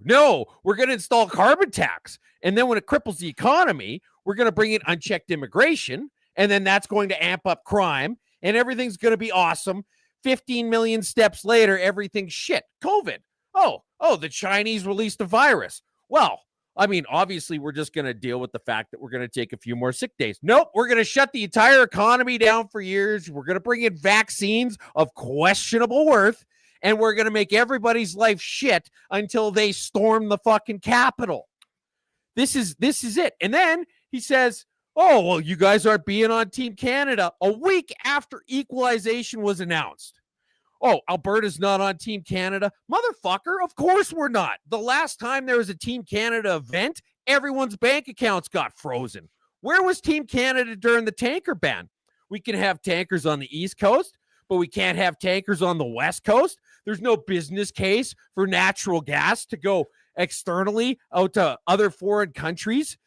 we're going to install carbon tax. And then when it cripples the economy, we're going to bring in unchecked immigration. And then that's going to amp up crime and everything's going to be awesome. 15 million steps later, everything's shit. COVID. Oh, the Chinese released a virus. Well, I mean, obviously we're just going to deal with the fact that we're going to take a few more sick days. Nope. We're going to shut the entire economy down for years. We're going to bring in vaccines of questionable worth. And we're going to make everybody's life shit until they storm the fucking Capitol. This is it. And then he says, well, you guys aren't being on Team Canada a week after equalization was announced. Oh, Alberta's not on Team Canada. Motherfucker, of course we're not. The last time there was a Team Canada event, everyone's bank accounts got frozen. Where was Team Canada during the tanker ban? We can have tankers on the East Coast, but we can't have tankers on the West Coast. There's no business case for natural gas to go externally out to other foreign countries.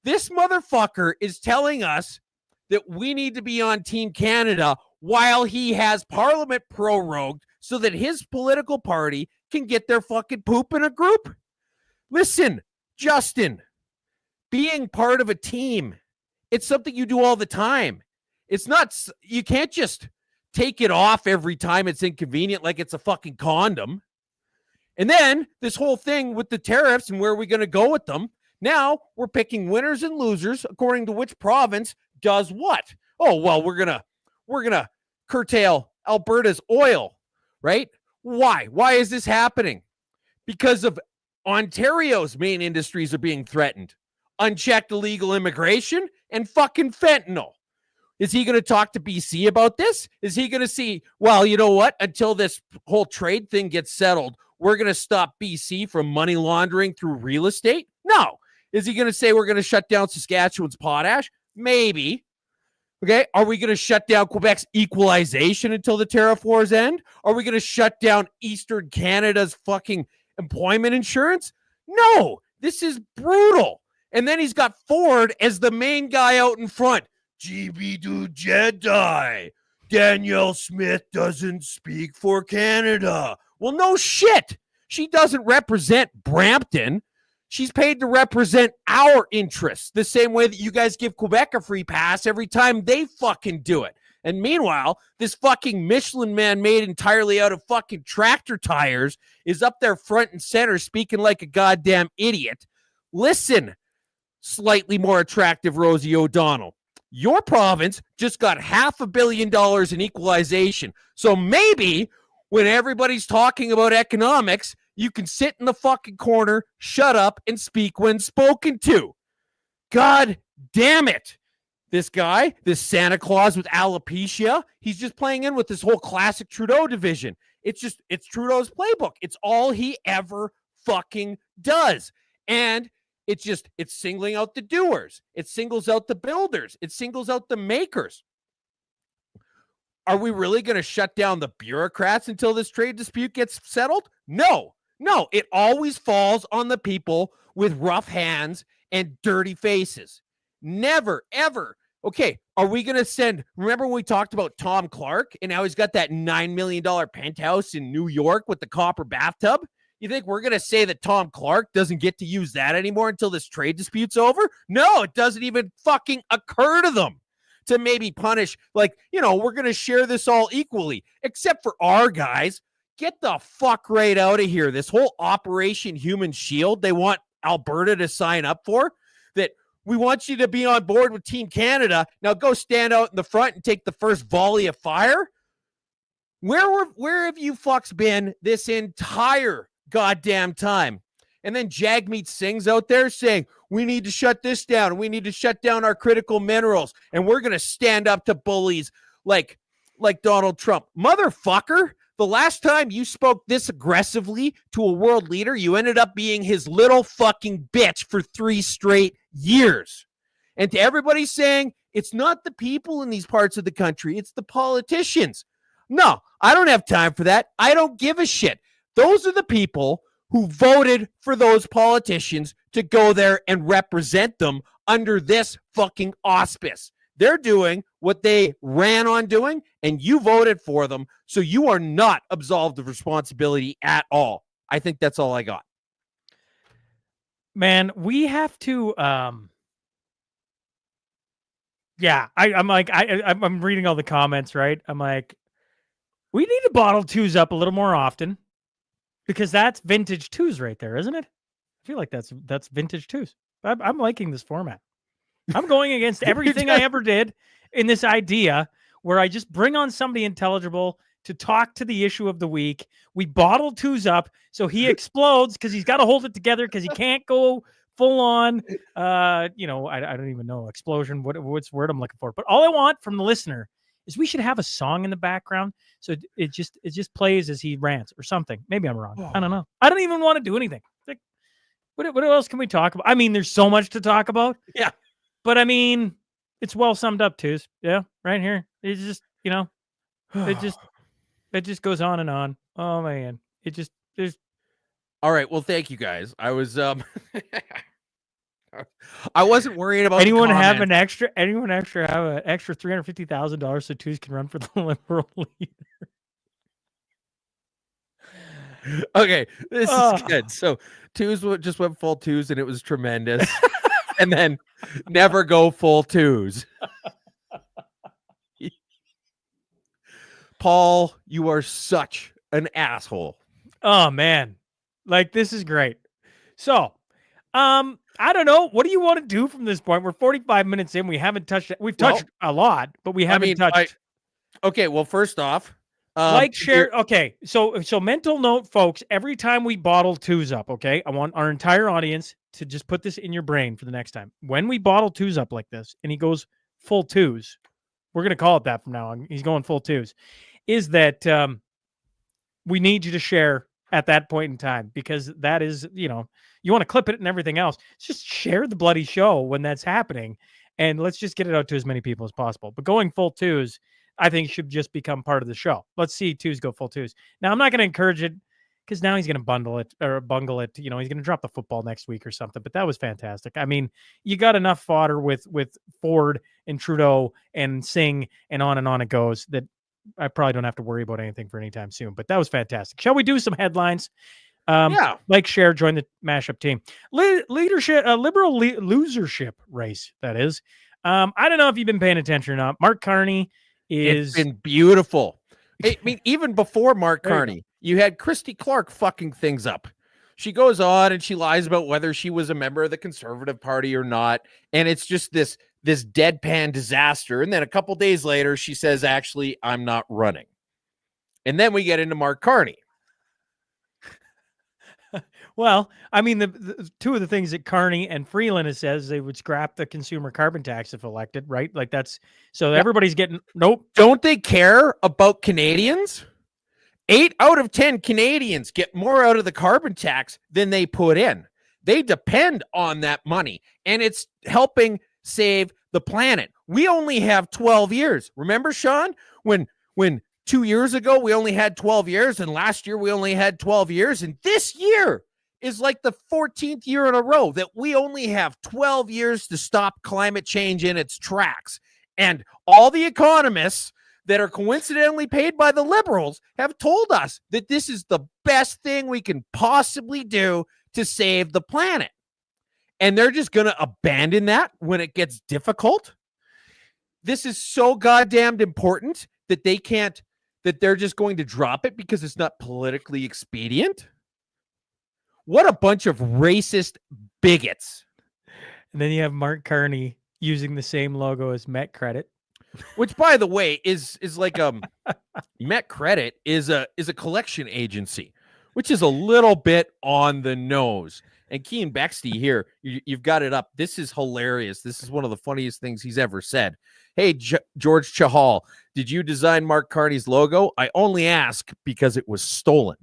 This motherfucker is telling us that we need to be on Team Canada while he has Parliament prorogued so that his political party can get their fucking poop in a group. Listen, Justin, being part of a team, it's something you do all the time. It's not, you can't just take it off every time it's inconvenient like it's a fucking condom. And then this whole thing with the tariffs and where are we going to go with them? Now we're picking winners and losers according to which province does what. Oh, well, we're going to curtail Alberta's oil, right? Why? Why is this happening? Because of Ontario's main industries are being threatened. Unchecked illegal immigration and fucking fentanyl. Is he going to talk to BC about this? Is he going to see, well, you know what? Until this whole trade thing gets settled, we're going to stop BC from money laundering through real estate? No. Is he going to say we're going to shut down Saskatchewan's potash? Maybe. Okay. Are we going to shut down Quebec's equalization until the tariff wars end? Are we going to shut down Eastern Canada's fucking employment insurance? No. This is brutal. And then he's got Ford as the main guy out in front. GB do Jedi. Danielle Smith doesn't speak for Canada. Well, no shit. She doesn't represent Brampton. She's paid to represent our interests the same way that you guys give Quebec a free pass every time they fucking do it. And meanwhile, this fucking Michelin man made entirely out of fucking tractor tires is up there front and center speaking like a goddamn idiot. Listen, slightly more attractive Rosie O'Donnell. Your province just got $500 million in equalization. So maybe when everybody's talking about economics, you can sit in the fucking corner, shut up, and speak when spoken to. God damn it. This guy, this Santa Claus with alopecia, he's just playing in with this whole classic Trudeau division. It's Trudeau's playbook. It's all he ever fucking does. And it's singling out the doers. It singles out the builders. It singles out the makers. Are we really going to shut down the bureaucrats until this trade dispute gets settled? No, it always falls on the people with rough hands and dirty faces. Never, ever. Okay, are we going to remember when we talked about Tom Clark and now he's got that $9 million penthouse in New York with the copper bathtub? You think we're going to say that Tom Clark doesn't get to use that anymore until this trade dispute's over? No, it doesn't even fucking occur to them to maybe punish, we're going to share this all equally, except for our guys. Get the fuck right out of here. This whole Operation Human Shield they want Alberta to sign up for, that we want you to be on board with Team Canada. Now go stand out in the front and take the first volley of fire. Where have you fucks been this entire goddamn time? And then Jagmeet Singh's out there saying, we need to shut this down. And we need to shut down our critical minerals. And we're going to stand up to bullies like Donald Trump. Motherfucker, the last time you spoke this aggressively to a world leader, you ended up being his little fucking bitch for 3 straight years. And to everybody saying, it's not the people in these parts of the country, it's the politicians. No, I don't have time for that. I don't give a shit. Those are the people who voted for those politicians to go there and represent them under this fucking auspice. They're doing what they ran on doing, and you voted for them, so you are not absolved of responsibility at all. I think that's all I got. Man, we have to I'm reading all the comments, right? I'm like, we need to bottle twos up a little more often, because that's vintage twos right there, isn't it? I feel like that's vintage twos. I'm liking this format. I'm going against everything I ever did in this idea where I just bring on somebody intelligible to talk to the issue of the week. We bottle twos up so he explodes because he's got to hold it together because he can't go full on, I don't even know, explosion. What's the word I'm looking for? But all I want from the listener is we should have a song in the background so it just plays as he rants or something. Maybe I'm wrong. I don't know. I don't even want to do anything. Like, what else can we talk about? I mean, there's so much to talk about. Yeah. But I mean, it's well summed up, Twos. Yeah, right here. It's just, it just goes on and on. Oh man, there's. All right. Well, thank you guys. I was I wasn't worried about anyone have an extra $350,000 so Twos can run for the Liberal leader. Okay, this is Oh. good. So just went full twos and it was tremendous. And then never go full twos. Paul, you are such an asshole. Oh man. Like this is great. So, I don't know. What do you want to do from this point? We're 45 minutes in. We haven't touched it. We've touched a lot, but we haven't touched. Okay, well, first off, share. Okay, so mental note, folks. Every time we bottle twos up, okay, I want our entire audience to just put this in your brain for the next time. When we bottle twos up like this, and he goes full twos, we're gonna call it that from now on. He's going full twos. Is that we need you to share at that point in time, because that is, you want to clip it and everything else. Just share the bloody show when that's happening, and let's just get it out to as many people as possible. But going full twos, I think, should just become part of the show. Let's see twos go full twos. Now, I'm not going to encourage it because now he's going to bungle it. He's going to drop the football next week or something. But that was fantastic. I mean, you got enough fodder with Ford and Trudeau and Singh and on it goes that I probably don't have to worry about anything for any time soon. But that was fantastic. Shall we do some headlines? Yeah. Like, share, join the Mashup team. Leadership, liberal losership race, that is. I don't know if you've been paying attention or not. Mark Carney it's been beautiful. I mean, even before Mark Carney, you had Christy Clark fucking things up. She goes on and she lies about whether she was a member of the Conservative Party or not. And it's just this deadpan disaster. And then a couple days later, she says, actually, I'm not running. And then we get into Mark Carney. Well, I mean, the two of the things that Carney and Freeland has says, they would scrap the consumer carbon tax if elected, right? Like that's so everybody's getting nope. Don't they care about Canadians? 8 out of 10 Canadians get more out of the carbon tax than they put in. They depend on that money, and it's helping save the planet. We only have 12 years. Remember, Sean, when 2 years ago we only had 12 years, and last year we only had 12 years, and this year is like the 14th year in a row that we only have 12 years to stop climate change in its tracks. And all the economists that are coincidentally paid by the Liberals have told us that this is the best thing we can possibly do to save the planet. And they're just going to abandon that when it gets difficult. This is so goddamn important that they're just going to drop it because it's not politically expedient. What a bunch of racist bigots. And then you have Mark Carney using the same logo as Met Credit. Which, by the way, is like Met Credit is a collection agency, which is a little bit on the nose. And Kean Bexty here, you've got it up. This is hilarious. This is one of the funniest things he's ever said. Hey, George Chahal, did you design Mark Carney's logo? I only ask because it was stolen.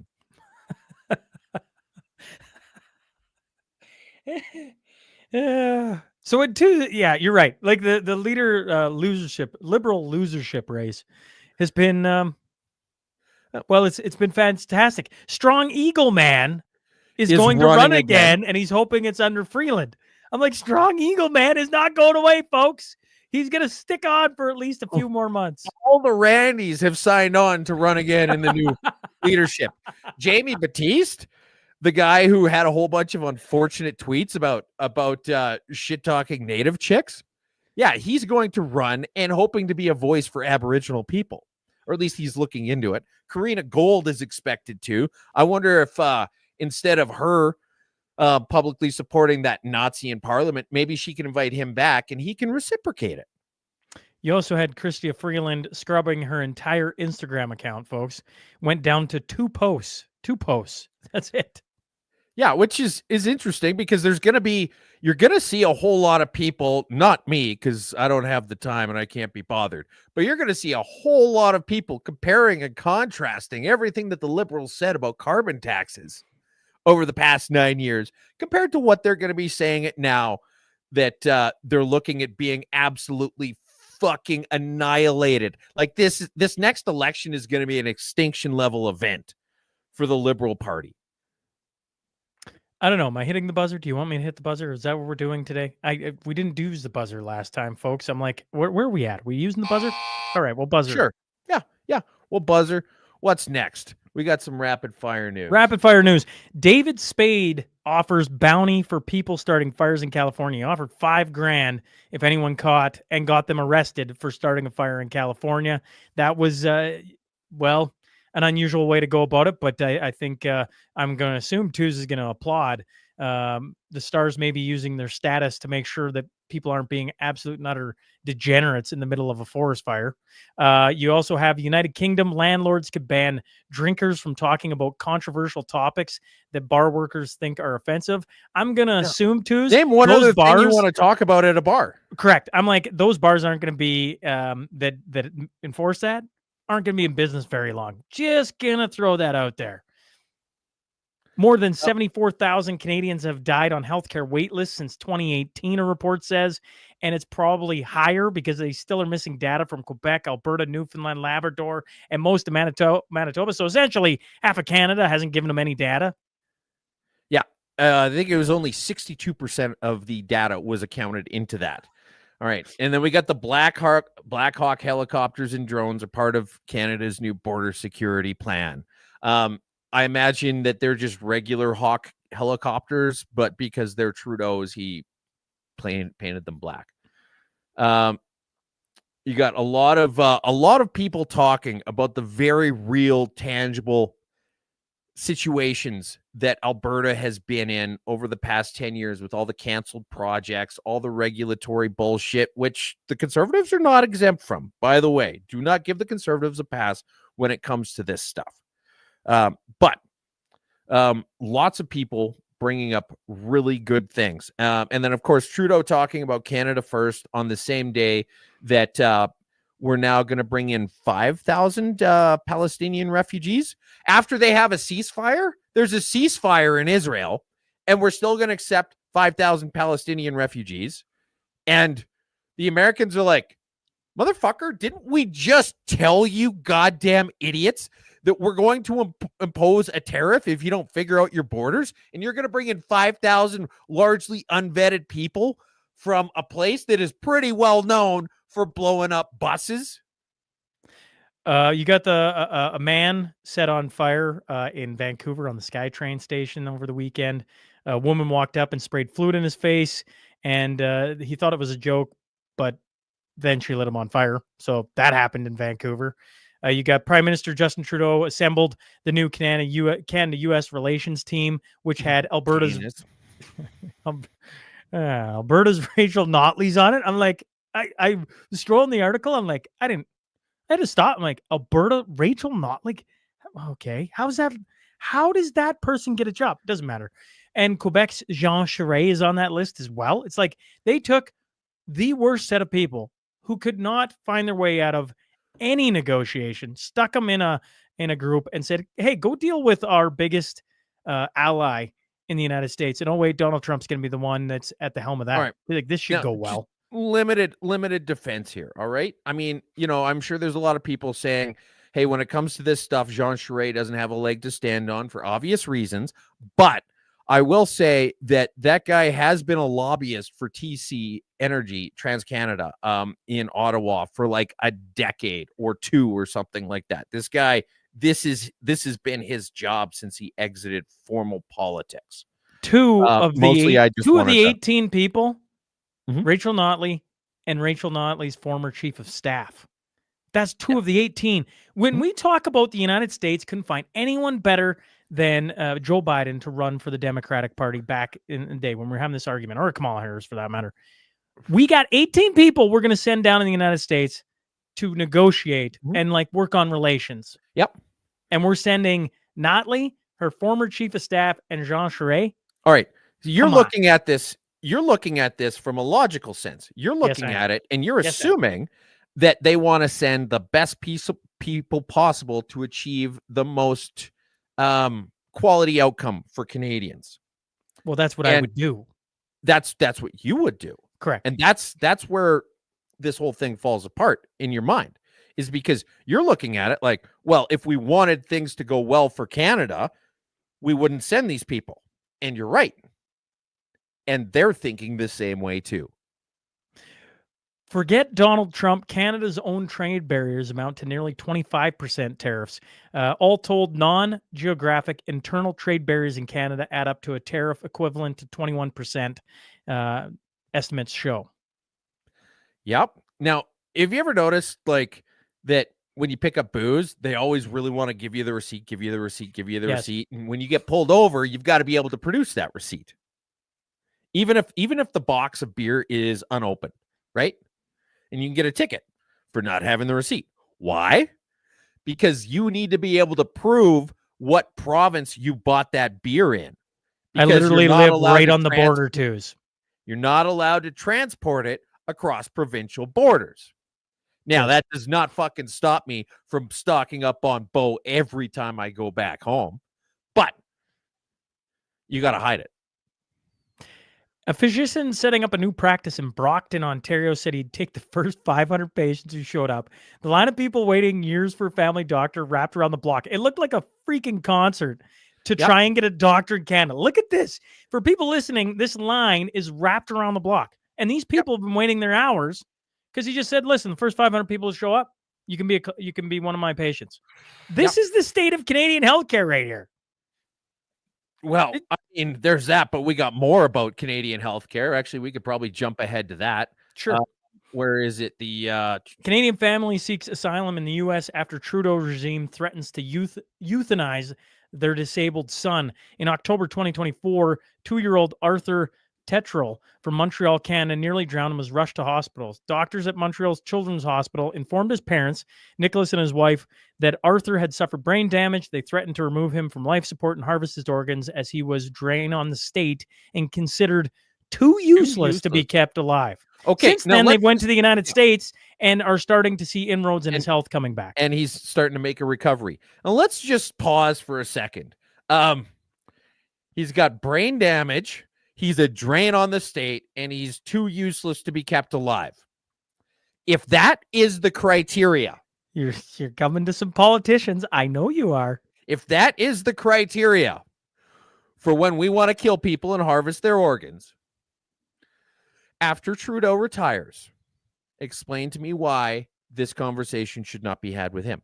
So you're right. Like the liberal losership race has been it's been fantastic. Strong Eagle Man is going to run again, and he's hoping it's under Freeland. I'm like, Strong Eagle Man is not going away, folks. He's going to stick on for at least a few more months. All the Randys have signed on to run again in the new leadership. Jamie Batiste, the guy who had a whole bunch of unfortunate tweets about shit-talking native chicks. Yeah, he's going to run and hoping to be a voice for Aboriginal people, or at least he's looking into it. Karina Gold is expected to. I wonder if instead of her publicly supporting that Nazi in Parliament, maybe she can invite him back and he can reciprocate it. You also had Chrystia Freeland scrubbing her entire Instagram account, folks. Went down to 2 posts. 2 posts. That's it. Yeah, which is interesting because you're going to see a whole lot of people, not me, because I don't have the time and I can't be bothered, but you're going to see a whole lot of people comparing and contrasting everything that the Liberals said about carbon taxes over the past 9 years compared to what they're going to be saying it now that they're looking at being absolutely fucking annihilated. Like this next election is going to be an extinction level event for the Liberal Party. I don't know. Am I hitting the buzzer? Do you want me to hit the buzzer? Is that what we're doing today? We didn't use the buzzer last time, folks. I'm like, where are we at? Are we using the buzzer? All right, we'll buzzer. Sure. Yeah. We'll buzzer. What's next? We got some rapid fire news. Rapid fire news. David Spade offers bounty for people starting fires in California. He offered $5,000 if anyone caught and got them arrested for starting a fire in California. That was, well, an unusual way to go about it, but I think I'm going to assume Tooz is going to applaud. The Stars may be using their status to make sure that people aren't being absolute and utter degenerates in the middle of a forest fire. You also have United Kingdom landlords could ban drinkers from talking about controversial topics that bar workers think are offensive. I'm going to assume, Tooz, Name one those other bars, thing you want to talk about at a bar. Correct. I'm like, those bars aren't going to be that enforce that, aren't going to be in business very long. Just going to throw that out there. More than 74,000 Canadians have died on healthcare wait lists since 2018, a report says, and it's probably higher because they still are missing data from Quebec, Alberta, Newfoundland, Labrador, and most of Manitoba. So essentially, half of Canada hasn't given them any data. Yeah, I think it was only 62% of the data was accounted into that. All right, and then we got the Black Hawk helicopters and drones are part of Canada's new border security plan. I imagine that they're just regular Hawk helicopters, but because they're Trudeau's, he painted them black. You got a lot of people talking about the very real, tangible situations that Alberta has been in over the past 10 years with all the canceled projects, all the regulatory bullshit, which the Conservatives are not exempt from. By the way, do not give the Conservatives a pass when it comes to this stuff. But lots of people bringing up really good things. And then, of course, Trudeau talking about Canada first on the same day that we're now going to bring in 5,000 Palestinian refugees. After they have a ceasefire, there's a ceasefire in Israel, and we're still going to accept 5,000 Palestinian refugees. And the Americans are like, motherfucker, didn't we just tell you, goddamn idiots, that we're going to impose a tariff if you don't figure out your borders, and you're going to bring in 5,000 largely unvetted people from a place that is pretty well known for blowing up buses? You got a man set on fire in Vancouver on the SkyTrain station over the weekend. A woman walked up and sprayed fluid in his face, and he thought it was a joke, but then she lit him on fire. So that happened in Vancouver. You got Prime Minister Justin Trudeau assembled the new Canada-U.S. relations team, which had Alberta's Alberta's Rachel Notley's on it. I'm like, I was scrolling the article. I'm like, I had to stop. I'm like, Alberta Rachel Notley. Okay, how does that person get a job? Doesn't matter. And Quebec's Jean Charest is on that list as well. It's like they took the worst set of people who could not find their way out of any negotiation, stuck them in a group and said, hey, go deal with our biggest ally in the United States. And oh wait, Donald Trump's going to be the one that's at the helm of that. All right. Like, this should go well. Limited defense here. All right. I mean, I'm sure there's a lot of people saying, hey, when it comes to this stuff, Jean Charest doesn't have a leg to stand on for obvious reasons. But I will say that guy has been a lobbyist for TC Energy, TransCanada, in Ottawa for like a decade or two or something like that. This guy, this has been his job since he exited formal politics. Two of the 18 people, Mm-hmm. Rachel Notley and Rachel Notley's former chief of staff. That's two of the 18. When we talk about the United States, couldn't find anyone better than Joe Biden to run for the Democratic Party back in the day when we were having this argument, or Kamala Harris for that matter. We got 18 people we're going to send down in the United States to negotiate and like work on relations. Yep. And we're sending Notley, her former chief of staff, and Jean Charest. All right. So you're looking at this from a logical sense. You're looking at it and you're assuming that they want to send the best people possible to achieve the most quality outcome for Canadians. Well, that's what I would do. That's what you would do. Correct. And that's where this whole thing falls apart in your mind, is because you're looking at it like, well, if we wanted things to go well for Canada, we wouldn't send these people. And you're right. And they're thinking the same way too. Forget Donald Trump. Canada's own trade barriers amount to nearly 25% tariffs. All told, non-geographic internal trade barriers in Canada add up to a tariff equivalent to 21%, estimates show. Yep. Now, have you ever noticed like that when you pick up booze, they always really want to give you the receipt, give you the receipt, give you the Yes. receipt. And when you get pulled over, you've got to be able to produce that receipt. Even if the box of beer is unopened, right? And you can get a ticket for not having the receipt. Why? Because you need to be able to prove what province you bought that beer in. I Because literally you're not live allowed right to on the border, twos. You're not allowed to transport it across provincial borders. Now, that does not fucking stop me from stocking up on Bo every time I go back home. But you got to hide it. A physician setting up a new practice in Brockton, Ontario, said he'd take the first 500 patients who showed up. The line of people waiting years for a family doctor wrapped around the block. It looked like a freaking concert to try and get a doctor in Canada. Look at this. For people listening, this line is wrapped around the block. And these people have been waiting their hours because he just said, listen, the first 500 people to show up, you can be one of my patients. This is the state of Canadian healthcare right here. Well, I mean, there's that, but we got more about Canadian healthcare. Actually, we could probably jump ahead to that. Sure. Where is it? The Canadian family seeks asylum in the U.S. after Trudeau regime threatens to euthanize their disabled son. In October 2024, 2-year-old Arthur Tetrell from Montreal, Canada, nearly drowned and was rushed to hospitals. Doctors at Montreal's Children's Hospital informed his parents, Nicholas and his wife, that Arthur had suffered brain damage. They threatened to remove him from life support and harvest his organs as he was drained on the state and considered too useless to be kept alive. Okay, Since then, they went to the United States and are starting to see inroads in his health coming back. And he's starting to make a recovery. Now, let's just pause for a second. He's got brain damage. He's a drain on the state, and he's too useless to be kept alive. If that is the criteria, you're coming to some politicians. I know you are. If that is the criteria for when we want to kill people and harvest their organs, after Trudeau retires, explain to me why this conversation should not be had with him.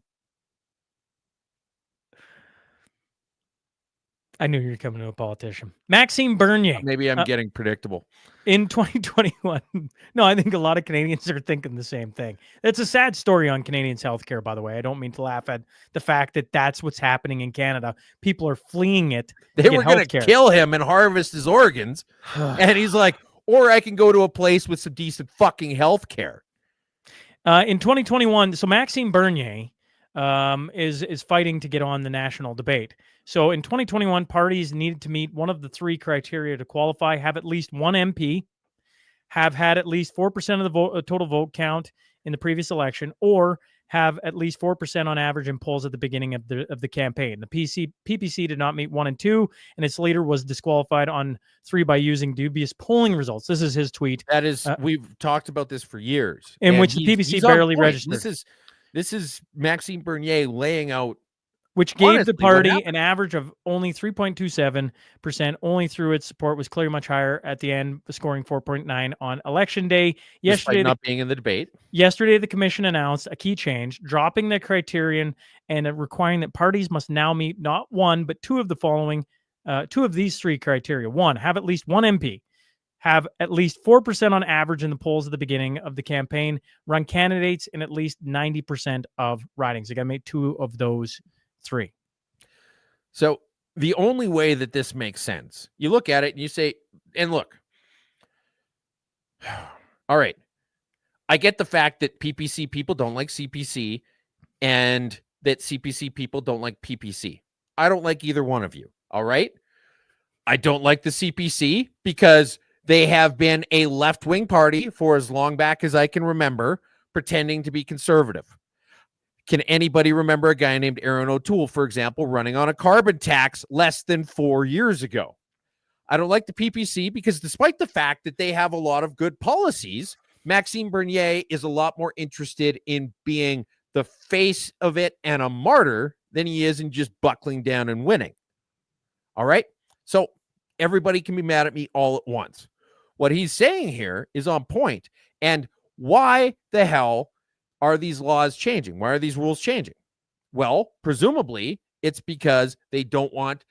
I knew you were coming to a politician. Maxime Bernier. Maybe I'm getting predictable. In 2021. No, I think a lot of Canadians are thinking the same thing. It's a sad story on Canadians' healthcare, by the way. I don't mean to laugh at the fact that that's what's happening in Canada. People are fleeing it. They were going to kill him and harvest his organs. And he's like, or I can go to a place with some decent fucking healthcare. In 2021, so Maxime Bernier is fighting to get on the national debate. So in 2021, parties needed to meet one of the 3 criteria to qualify: have at least one MP, have had at least 4% of the total vote count in the previous election, or have at least 4% on average in polls at the beginning of the campaign. The PPC did not meet 1 and 2, and its leader was disqualified on 3 by using dubious polling results. This is his tweet. That is, we've talked about this for years, in which the PPC barely registered. This is Maxime Bernier laying out, which gave the party an average of only 3.27%, only through its support was clearly much higher at the end, scoring 4.9 on election day. Yesterday, not being in the debate. Yesterday, the commission announced a key change, dropping the criterion and requiring that parties must now meet not 1, but 2 of the following, 2 of these 3 criteria. 1, have at least 1 MP, have at least 4% on average in the polls at the beginning of the campaign, run candidates in at least 90% of ridings. They got to make 2 of those 3. So the only way that this makes sense, you look at it and you say, and look, all right, I get the fact that PPC people don't like CPC and that CPC people don't like PPC. I don't like either one of you. All right. I don't like the CPC because they have been a left-wing party for as long back as I can remember, pretending to be conservative. Can anybody remember a guy named Aaron O'Toole, for example, running on a carbon tax less than 4 years ago? I don't like the PPC because despite the fact that they have a lot of good policies, Maxime Bernier is a lot more interested in being the face of it and a martyr than he is in just buckling down and winning. All right? So everybody can be mad at me all at once. What he's saying here is on point. And Why the hell are these laws changing? Why are these rules changing? Well, presumably it's because they don't want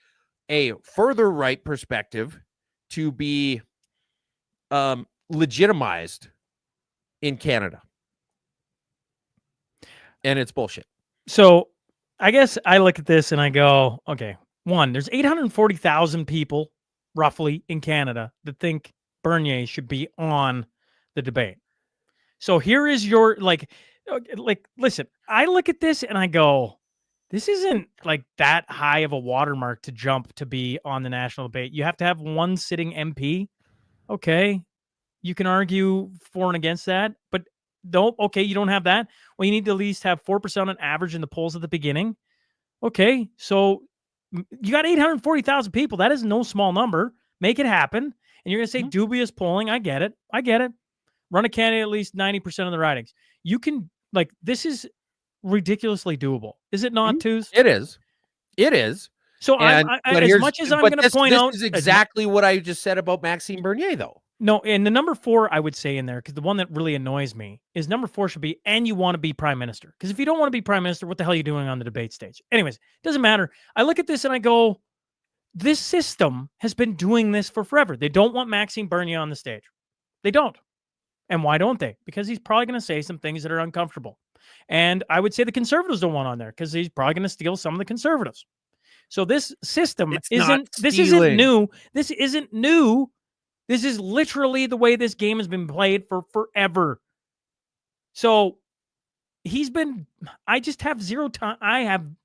a further right perspective to be legitimized in Canada. And it's bullshit. So I guess I look at this and I go, okay, one, there's 840,000 people roughly in Canada that think Bernier should be on the debate. So here is your, like, listen, I look at this and I go, this isn't like that high of a watermark to jump to be on the national debate. You have to have one sitting MP. Okay. You can argue for and against that, but okay, you don't have that. Well, you need to at least have 4% on average in the polls at the beginning. Okay. So you got 840,000 people. That is no small number. Make it happen. And you're going to say dubious polling. I get it. Run a candidate at least 90% of the ridings. You can, like, this is ridiculously doable. Is it not, Tooth? It is. So as much as I'm going to point out, this is exactly what I just said about Maxime Bernier, though. No, and the number 4 I would say in there, because the one that really annoys me is number 4 should be, and you want to be prime minister. Because if you don't want to be prime minister, what the hell are you doing on the debate stage? Anyways, doesn't matter. I look at this and I go, this system has been doing this for forever. They don't want Maxime Bernier on the stage. They don't. And why don't they? Because he's probably going to say some things that are uncomfortable. And I would say the conservatives don't want on there because he's probably going to steal some of the conservatives. So this system isn't new. This isn't new. This is literally the way this game has been played for forever. So I just have zero time.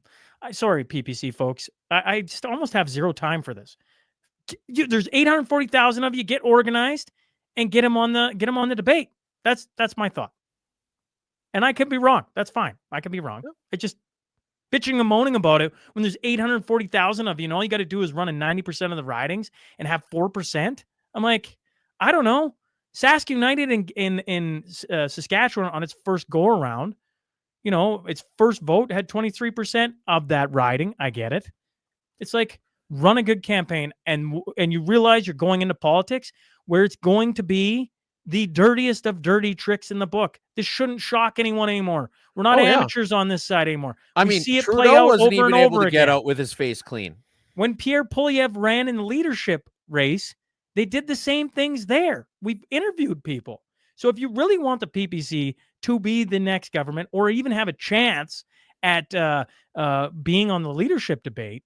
Sorry, PPC folks. I just almost have zero time for this. There's 840,000 of you. Get organized and get him on the debate. That's my thought. And I could be wrong. That's fine. I could be wrong. Yeah. It's just bitching and moaning about it when there's 840,000 of you, and all you got to do is run in 90% of the ridings and have 4%. I'm like, I don't know. Sask United in Saskatchewan on its first go around, its first vote had 23% of that riding. I get it. It's like, run a good campaign, and you realize you're going into politics where it's going to be the dirtiest of dirty tricks in the book. This shouldn't shock anyone anymore. We're not amateurs on this side anymore. We see it play out wasn't over even and able over to again. get out with his face clean. When Pierre Poilievre ran in the leadership race, they did the same things there. We've interviewed people. So if you really want the PPC to be the next government or even have a chance at being on the leadership debate,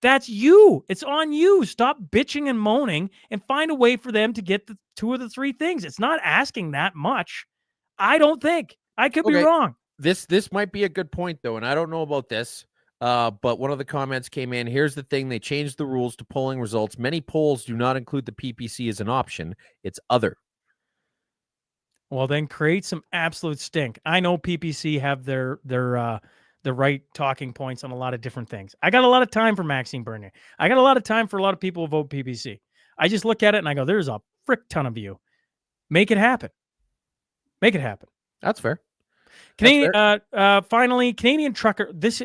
that's you. It's on you. Stop bitching and moaning and find a way for them to get the 2 of the 3 things. It's not asking that much. I don't think. I could be wrong. This might be a good point, though, and I don't know about this, but one of the comments came in. Here's the thing. They changed the rules to polling results. Many polls do not include the PPC as an option. It's other. Well, then create some absolute stink. I know PPC have their the right talking points on a lot of different things. I got a lot of time for Maxime Bernier. I got a lot of time for a lot of people who vote PPC. I just look at it and I go, there's a frick ton of you. Make it happen. Make it happen. That's fair. Finally, Canadian trucker. This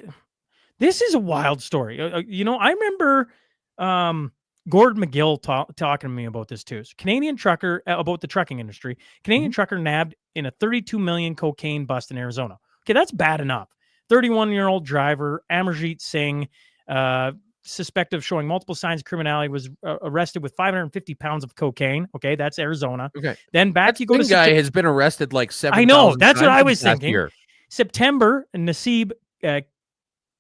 is a wild story. I remember Gordon McGill talking to me about this too. So Canadian trucker, about the trucking industry. Canadian trucker nabbed in a 32 million cocaine bust in Arizona. Okay, that's bad enough. 31-year-old driver, Amarjeet Singh, suspected of showing multiple signs of criminality, was arrested with 550 pounds of cocaine. Okay, that's Arizona. Okay. Then back you go to guy has been arrested like 7. I know, that's what I was thinking. September, Nasib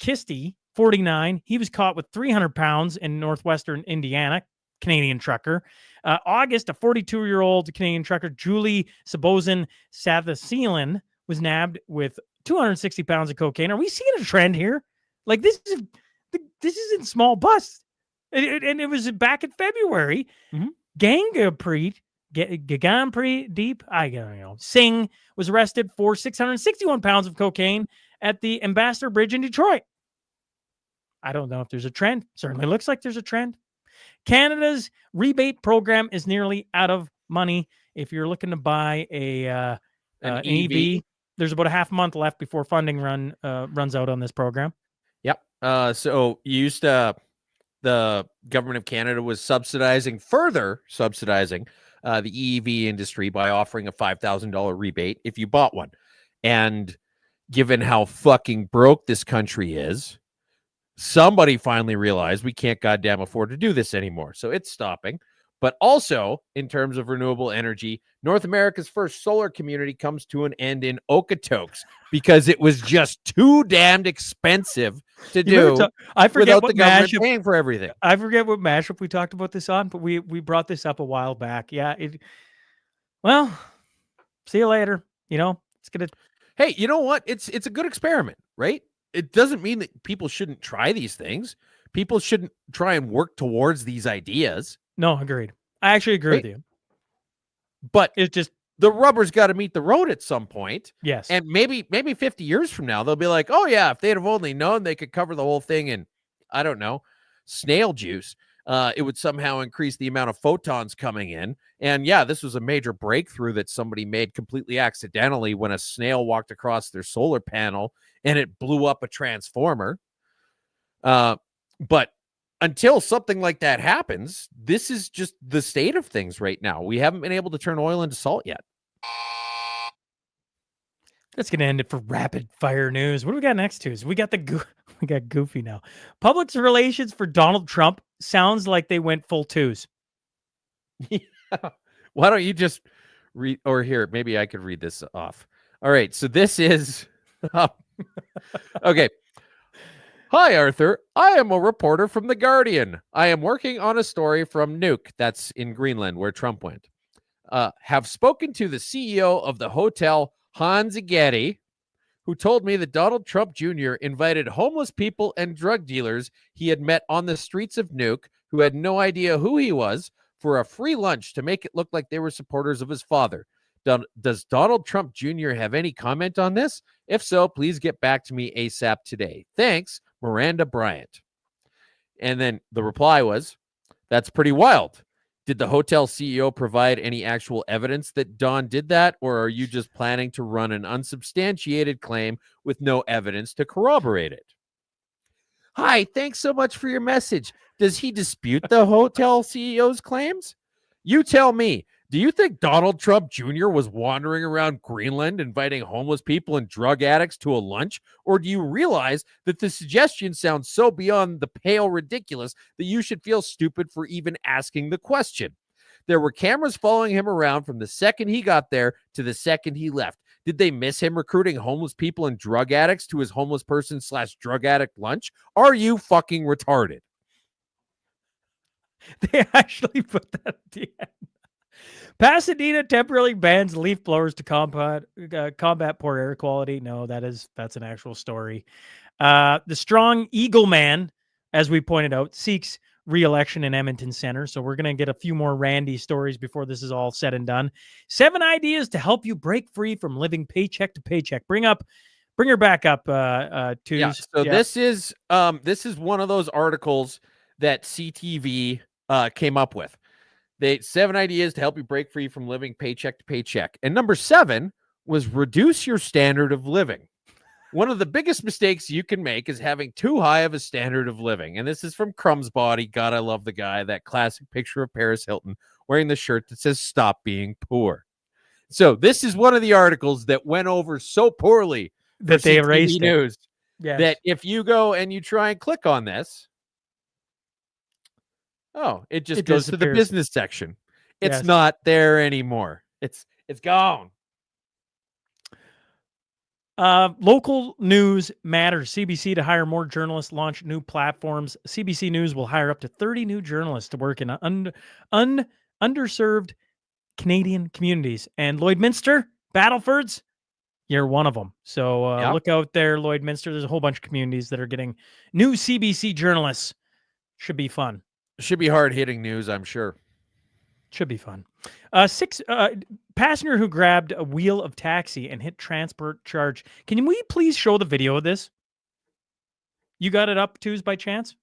Kisti, 49, he was caught with 300 pounds in northwestern Indiana, Canadian trucker. August, a 42-year-old Canadian trucker, Julie Sabozin Sathaseelan, was nabbed with 260 pounds of cocaine. Are we seeing a trend here? Like, this isn't small busts. And it was back in February. Gaganpreet Deep, I don't know, Singh was arrested for 661 pounds of cocaine at the Ambassador Bridge in Detroit. I don't know if there's a trend. Certainly looks like there's a trend. Canada's rebate program is nearly out of money. If you're looking to buy an EV, there's about a half month left before funding runs out on this program. Yep. So the government of Canada was further subsidizing the EV industry by offering a $5,000 rebate if you bought one. And given how fucking broke this country is, somebody finally realized we can't goddamn afford to do this anymore. So it's stopping. But also, in terms of renewable energy, North America's first solar community comes to an end in Okotoks because it was just too damned expensive to do I forget without what the government mashup. paying for everything. I forget what mashup we talked about this on, but we brought this up a while back. Yeah. Well, see you later. You know, it's gonna. Hey, you know what? It's a good experiment, right? It doesn't mean that people shouldn't try these things. People shouldn't try and work towards these ideas. No, agreed. I actually agree with you. But it's just the rubber's got to meet the road at some point. Yes. And maybe 50 years from now, they'll be like, oh, yeah, if they'd have only known they could cover the whole thing in, I don't know, snail juice, it would somehow increase the amount of photons coming in. And yeah, this was a major breakthrough that somebody made completely accidentally when a snail walked across their solar panel and it blew up a transformer. But until something like that happens, this is just the state of things right now. We haven't been able to turn oil into salt yet. That's going to end it for rapid fire news. What do we got next, Tuesday? We got we got goofy now. Public relations for Donald Trump sounds like they went full twos. Yeah. Why don't you just read, or here, maybe I could read this off. All right. So this is, okay. Hi, Arthur. I am a reporter from The Guardian. I am working on a story from Nuuk, that's in Greenland, where Trump went. Have spoken to the CEO of the hotel, Hans Getty, who told me that Donald Trump Jr. invited homeless people and drug dealers he had met on the streets of Nuuk, who had no idea who he was, for a free lunch to make it look like they were supporters of his father. Does Donald Trump Jr. have any comment on this? If so, please get back to me ASAP today. Thanks, Miranda Bryant. And then the reply was, that's pretty wild. Did the hotel CEO provide any actual evidence that Don did that, or are you just planning to run an unsubstantiated claim with no evidence to corroborate it? Hi, thanks so much for your message. Does he dispute the hotel CEO's claims? You tell me. Do you think Donald Trump Jr. was wandering around Greenland inviting homeless people and drug addicts to a lunch? Or do you realize that the suggestion sounds so beyond the pale ridiculous that you should feel stupid for even asking the question? There were cameras following him around from the second he got there to the second he left. Did they miss him recruiting homeless people and drug addicts to his homeless person / drug addict lunch? Are you fucking retarded? They actually put that at the end. Pasadena temporarily bans leaf blowers to combat poor air quality. No, that's an actual story. The strong Eagle Man, as we pointed out, seeks re-election in Edmonton Center. So we're going to get a few more Randy stories before this is all said and done. 7 ideas to help you break free from living paycheck to paycheck. Bring her back up, Tues. Yeah, so this is one of those articles that CTV came up with. 7 ideas to help you break free from living paycheck to paycheck. And number 7 was reduce your standard of living. One of the biggest mistakes you can make is having too high of a standard of living. And this is from Crumb's Body. God, I love the guy. That classic picture of Paris Hilton wearing the shirt that says stop being poor. So this is one of the articles that went over so poorly that they erased news. Yes. That if you go and you try and click on this, it just goes to the business section. It's not there anymore. It's gone. Local news matters. CBC to hire more journalists, launch new platforms. CBC News will hire up to 30 new journalists to work in underserved Canadian communities. And Lloydminster, Battlefords, you're one of them. So look out there, Lloydminster. There's a whole bunch of communities that are getting new CBC journalists. Should be fun. Should be hard-hitting news, I'm sure. Should be fun. 6 passenger who grabbed a wheel of taxi and hit transport charge. Can we please show the video of this? You got it up, Tues, by chance?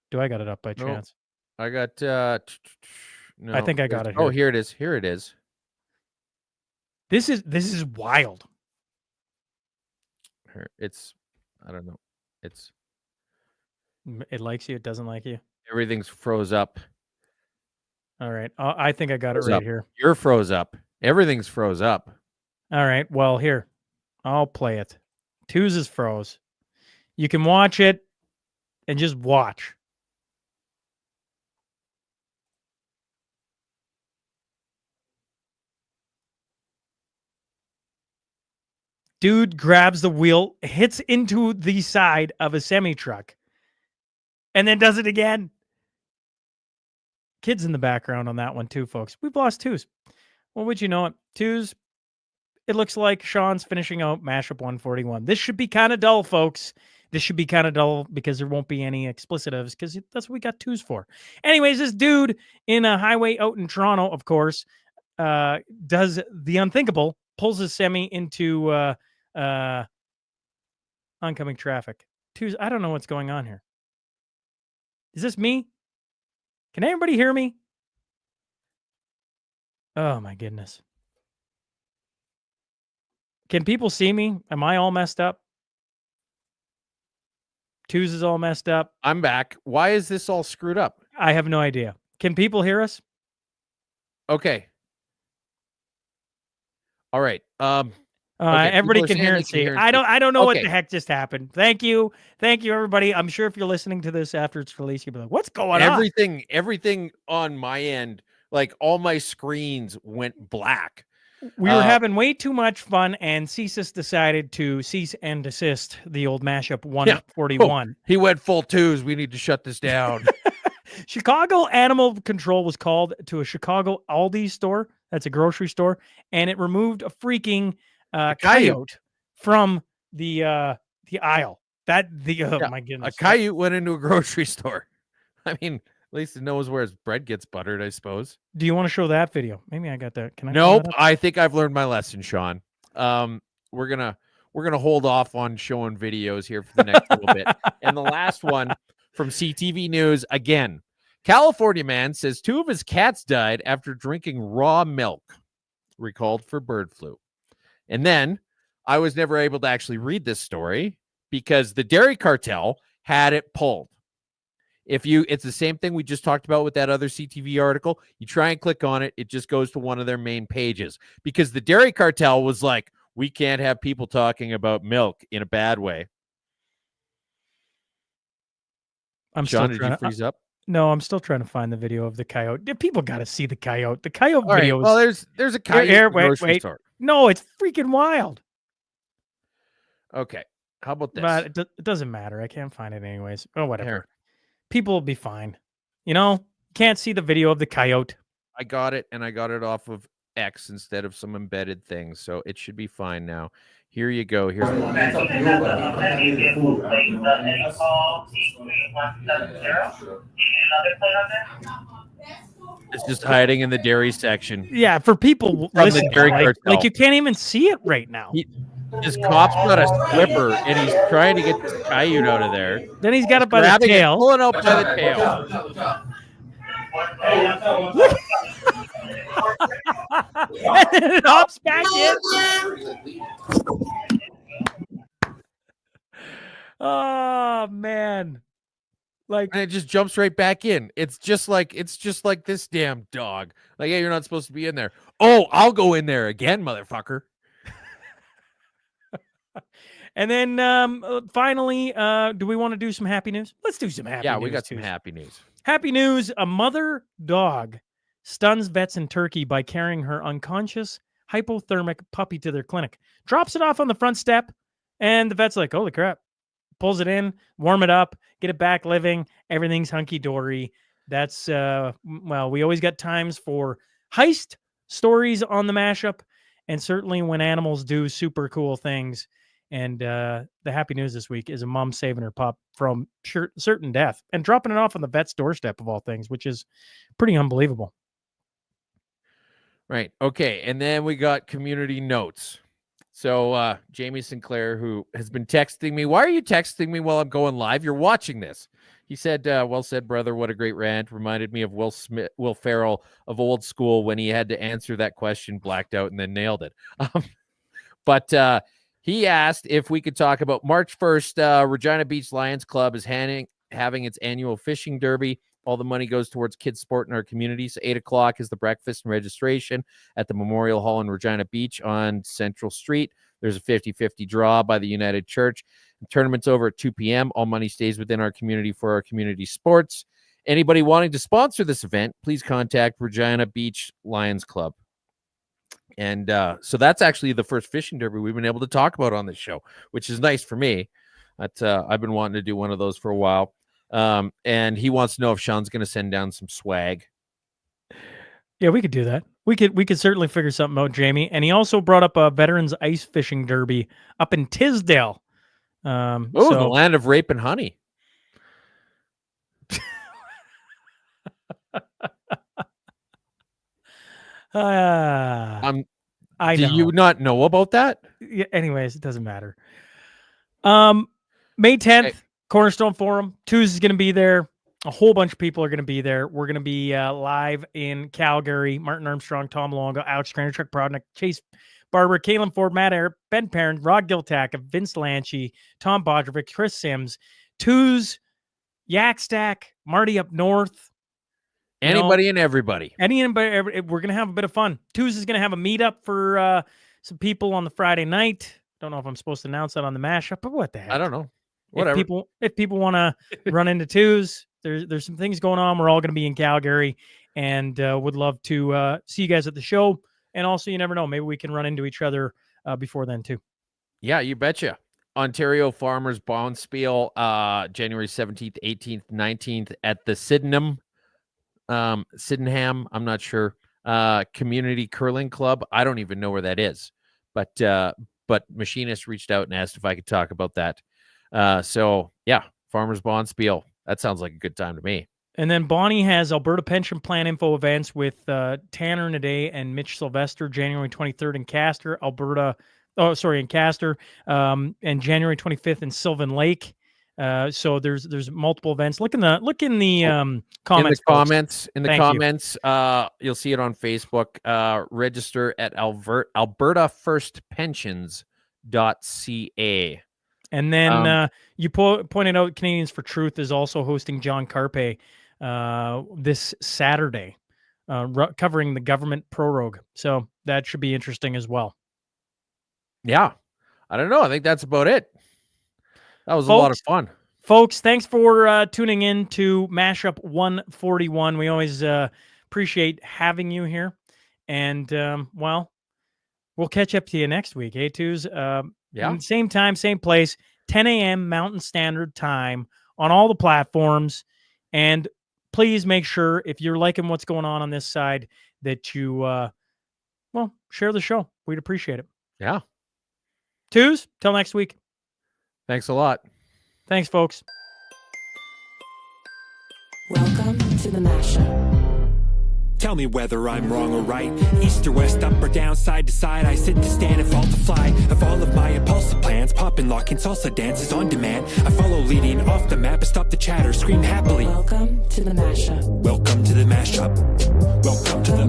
Do I got it up by chance? I got no. I think I got it here. Oh, here it is. Here it is. This is wild. It's I don't know. It likes you, it doesn't like you. Everything's froze up. All right. I think I got it Froze right up. here. You're froze up. Everything's froze up. All right. Well, here. I'll play it. Twos is froze. You can watch it and just watch. Dude grabs the wheel, hits into the side of a semi truck, and then does it again. Kids in the background on that one too, folks. We've lost twos. Well, would you know it? Twos. It looks like Sean's finishing out Mashup 141. This should be kind of dull, folks. This should be kind of dull because there won't be any explicitives because that's what we got twos for. Anyways, this dude in a highway out in Toronto, of course, does the unthinkable, pulls his semi into oncoming traffic. Twos, I don't know what's going on here. Is this me? Can everybody hear me? Oh, my goodness. Can people see me? Am I all messed up? Twos is all messed up. I'm back. Why is this all screwed up? I have no idea. Can people hear us? Okay. All right. Okay, everybody people are can saying hear they and can see. hear and I don't know what Okay. the heck just happened. Thank you, everybody. I'm sure if you're listening to this after it's released, you'll be like, "What's going on?" Everything on my end, like all my screens went black. We were having way too much fun, and CSIS decided to cease and desist the old Mashup 141. He went full twos. We need to shut this down. Chicago Animal Control was called to a Chicago Aldi store. That's a grocery store, and it removed a freaking coyote from the aisle. My goodness, a coyote went into a grocery store. I mean, at least it knows where his bread gets buttered, I suppose. Do you want to show that video? Maybe I got that. Can I? Nope. I think I've learned my lesson, Sean. We're gonna hold off on showing videos here for the next little bit. And the last one from CTV News again. California man says 2 of his cats died after drinking raw milk, recalled for bird flu. And then I was never able to actually read this story because the dairy cartel had it pulled. It's the same thing we just talked about with that other CTV article. You try and click on it, it just goes to one of their main pages because the dairy cartel was like, we can't have people talking about milk in a bad way. Sean, did you freeze up? No, I'm still trying to find the video of the coyote. People got to see the coyote. The coyote video. Well, there's a coyote in the grocery store. No, it's freaking wild. Okay, how about this? But it doesn't matter. I can't find it anyways. Oh, whatever. Here. People will be fine. You know, can't see the video of the coyote. I got it, and I got it off of X instead of some embedded thing, so it should be fine now. Here you go. Here's it's just hiding in the dairy section. Yeah, for people listening, like you can't even see it right now. His cop's got a slipper, and he's trying to get this coyote out of there. Then he's got it by the tail. Pulling out by the tail. And then it hops back in. Oh man. Like, and it just jumps right back in. It's just like this damn dog. Like, yeah, you're not supposed to be in there. Oh, I'll go in there again, motherfucker. And then finally, do we want to do some happy news? Let's do some happy news. Yeah, we got some happy news. Happy news. A mother dog stuns vets in Turkey by carrying her unconscious hypothermic puppy to their clinic. Drops it off on the front step, and the vet's like, holy crap. Pulls it in, warm it up, get it back living. Everything's hunky-dory. That's, well, we always got times for heist stories on the Mashup, and certainly when animals do super cool things. And the happy news this week is a mom saving her pup from certain death and dropping it off on the vet's doorstep of all things, which is pretty unbelievable. Right. Okay. And then we got community notes. So Jamie Sinclair, who has been texting me, why are you texting me while I'm going live? You're watching this. He said, well said, brother. What a great rant. Reminded me of Will Ferrell of Old School when he had to answer that question, blacked out, and then nailed it. But he asked if we could talk about March 1st. Regina Beach Lions Club is having its annual fishing derby. All the money goes towards kids sport in our community. So 8 o'clock is the breakfast and registration at the Memorial Hall in Regina Beach on Central Street. There's a 50-50 draw by the United Church. The tournament's over at 2 p.m. All money stays within our community for our community sports. Anybody wanting to sponsor this event, please contact Regina Beach Lions Club. And so that's actually the first fishing derby we've been able to talk about on this show, which is nice for me. I've been wanting to do one of those for a while. And he wants to know if Sean's going to send down some swag. Yeah, we could do that. We could certainly figure something out, Jamie. And he also brought up a Veterans Ice Fishing Derby up in Tisdale. The land of rape and honey. I know. Do you not know about that? Yeah, anyways, it doesn't matter. May 10th, Cornerstone Forum. Tuesday is going to be there. A whole bunch of people are going to be there. We're going to be live in Calgary. Martin Armstrong, Tom Longo, Alex Trainer, Chuck Prodnick, Chase Barber, Kalen Ford, Matt Ayer, Ben Perrin, Rod Giltack, Vince Lanchi, Tom Bodrovic, Chris Sims, Twos, Yak Stack, Marty up north. Anybody and everybody. We're going to have a bit of fun. Twos is going to have a meetup for some people on the Friday night. Don't know if I'm supposed to announce that on the mashup, but what the heck? I don't know. Whatever. If people want to run into Twos, there's some things going on. We're all going to be in Calgary, and would love to see you guys at the show. And also, you never know, maybe we can run into each other before then too. Yeah, you betcha. Ontario Farmers Bonspiel, January 17th, 18th, 19th at the Sydenham, I'm not sure. Community Curling Club. I don't even know where that is, but Machinist reached out and asked if I could talk about that. So yeah, Farmers Bonspiel. That sounds like a good time to me. And then Bonnie has Alberta Pension Plan info events with Tanner Naday and Mitch Sylvester, January 23rd in Castor, in Castor, and January 25th in Sylvan Lake. So there's multiple events. Look in the comments. In the comments, you'll see it on Facebook. Register at albertafirstpensions.ca. And then you pointed out Canadians for Truth is also hosting John Carpe this Saturday, covering the government prorogue. So that should be interesting as well. Yeah. I don't know. I think that's about it. That was a lot of fun. Folks, thanks for tuning in to Mashup 141. We always appreciate having you here. And, we'll catch up to you next week, Twos? Yeah. Same time, same place, 10 a.m. Mountain Standard Time on all the platforms. And please make sure, if you're liking what's going on this side, that you, share the show. We'd appreciate it. Yeah. Twos, till next week. Thanks a lot. Thanks, folks. Welcome to the Mashup. Tell me whether I'm wrong or right. East or west, up or down, side to side. I sit to stand and fall to fly. Of all of my impulsive plans, pop and lock and salsa dances on demand. I follow leading off the map and stop the chatter, scream happily. Welcome to the Mashup. Welcome to the mashup. Welcome to the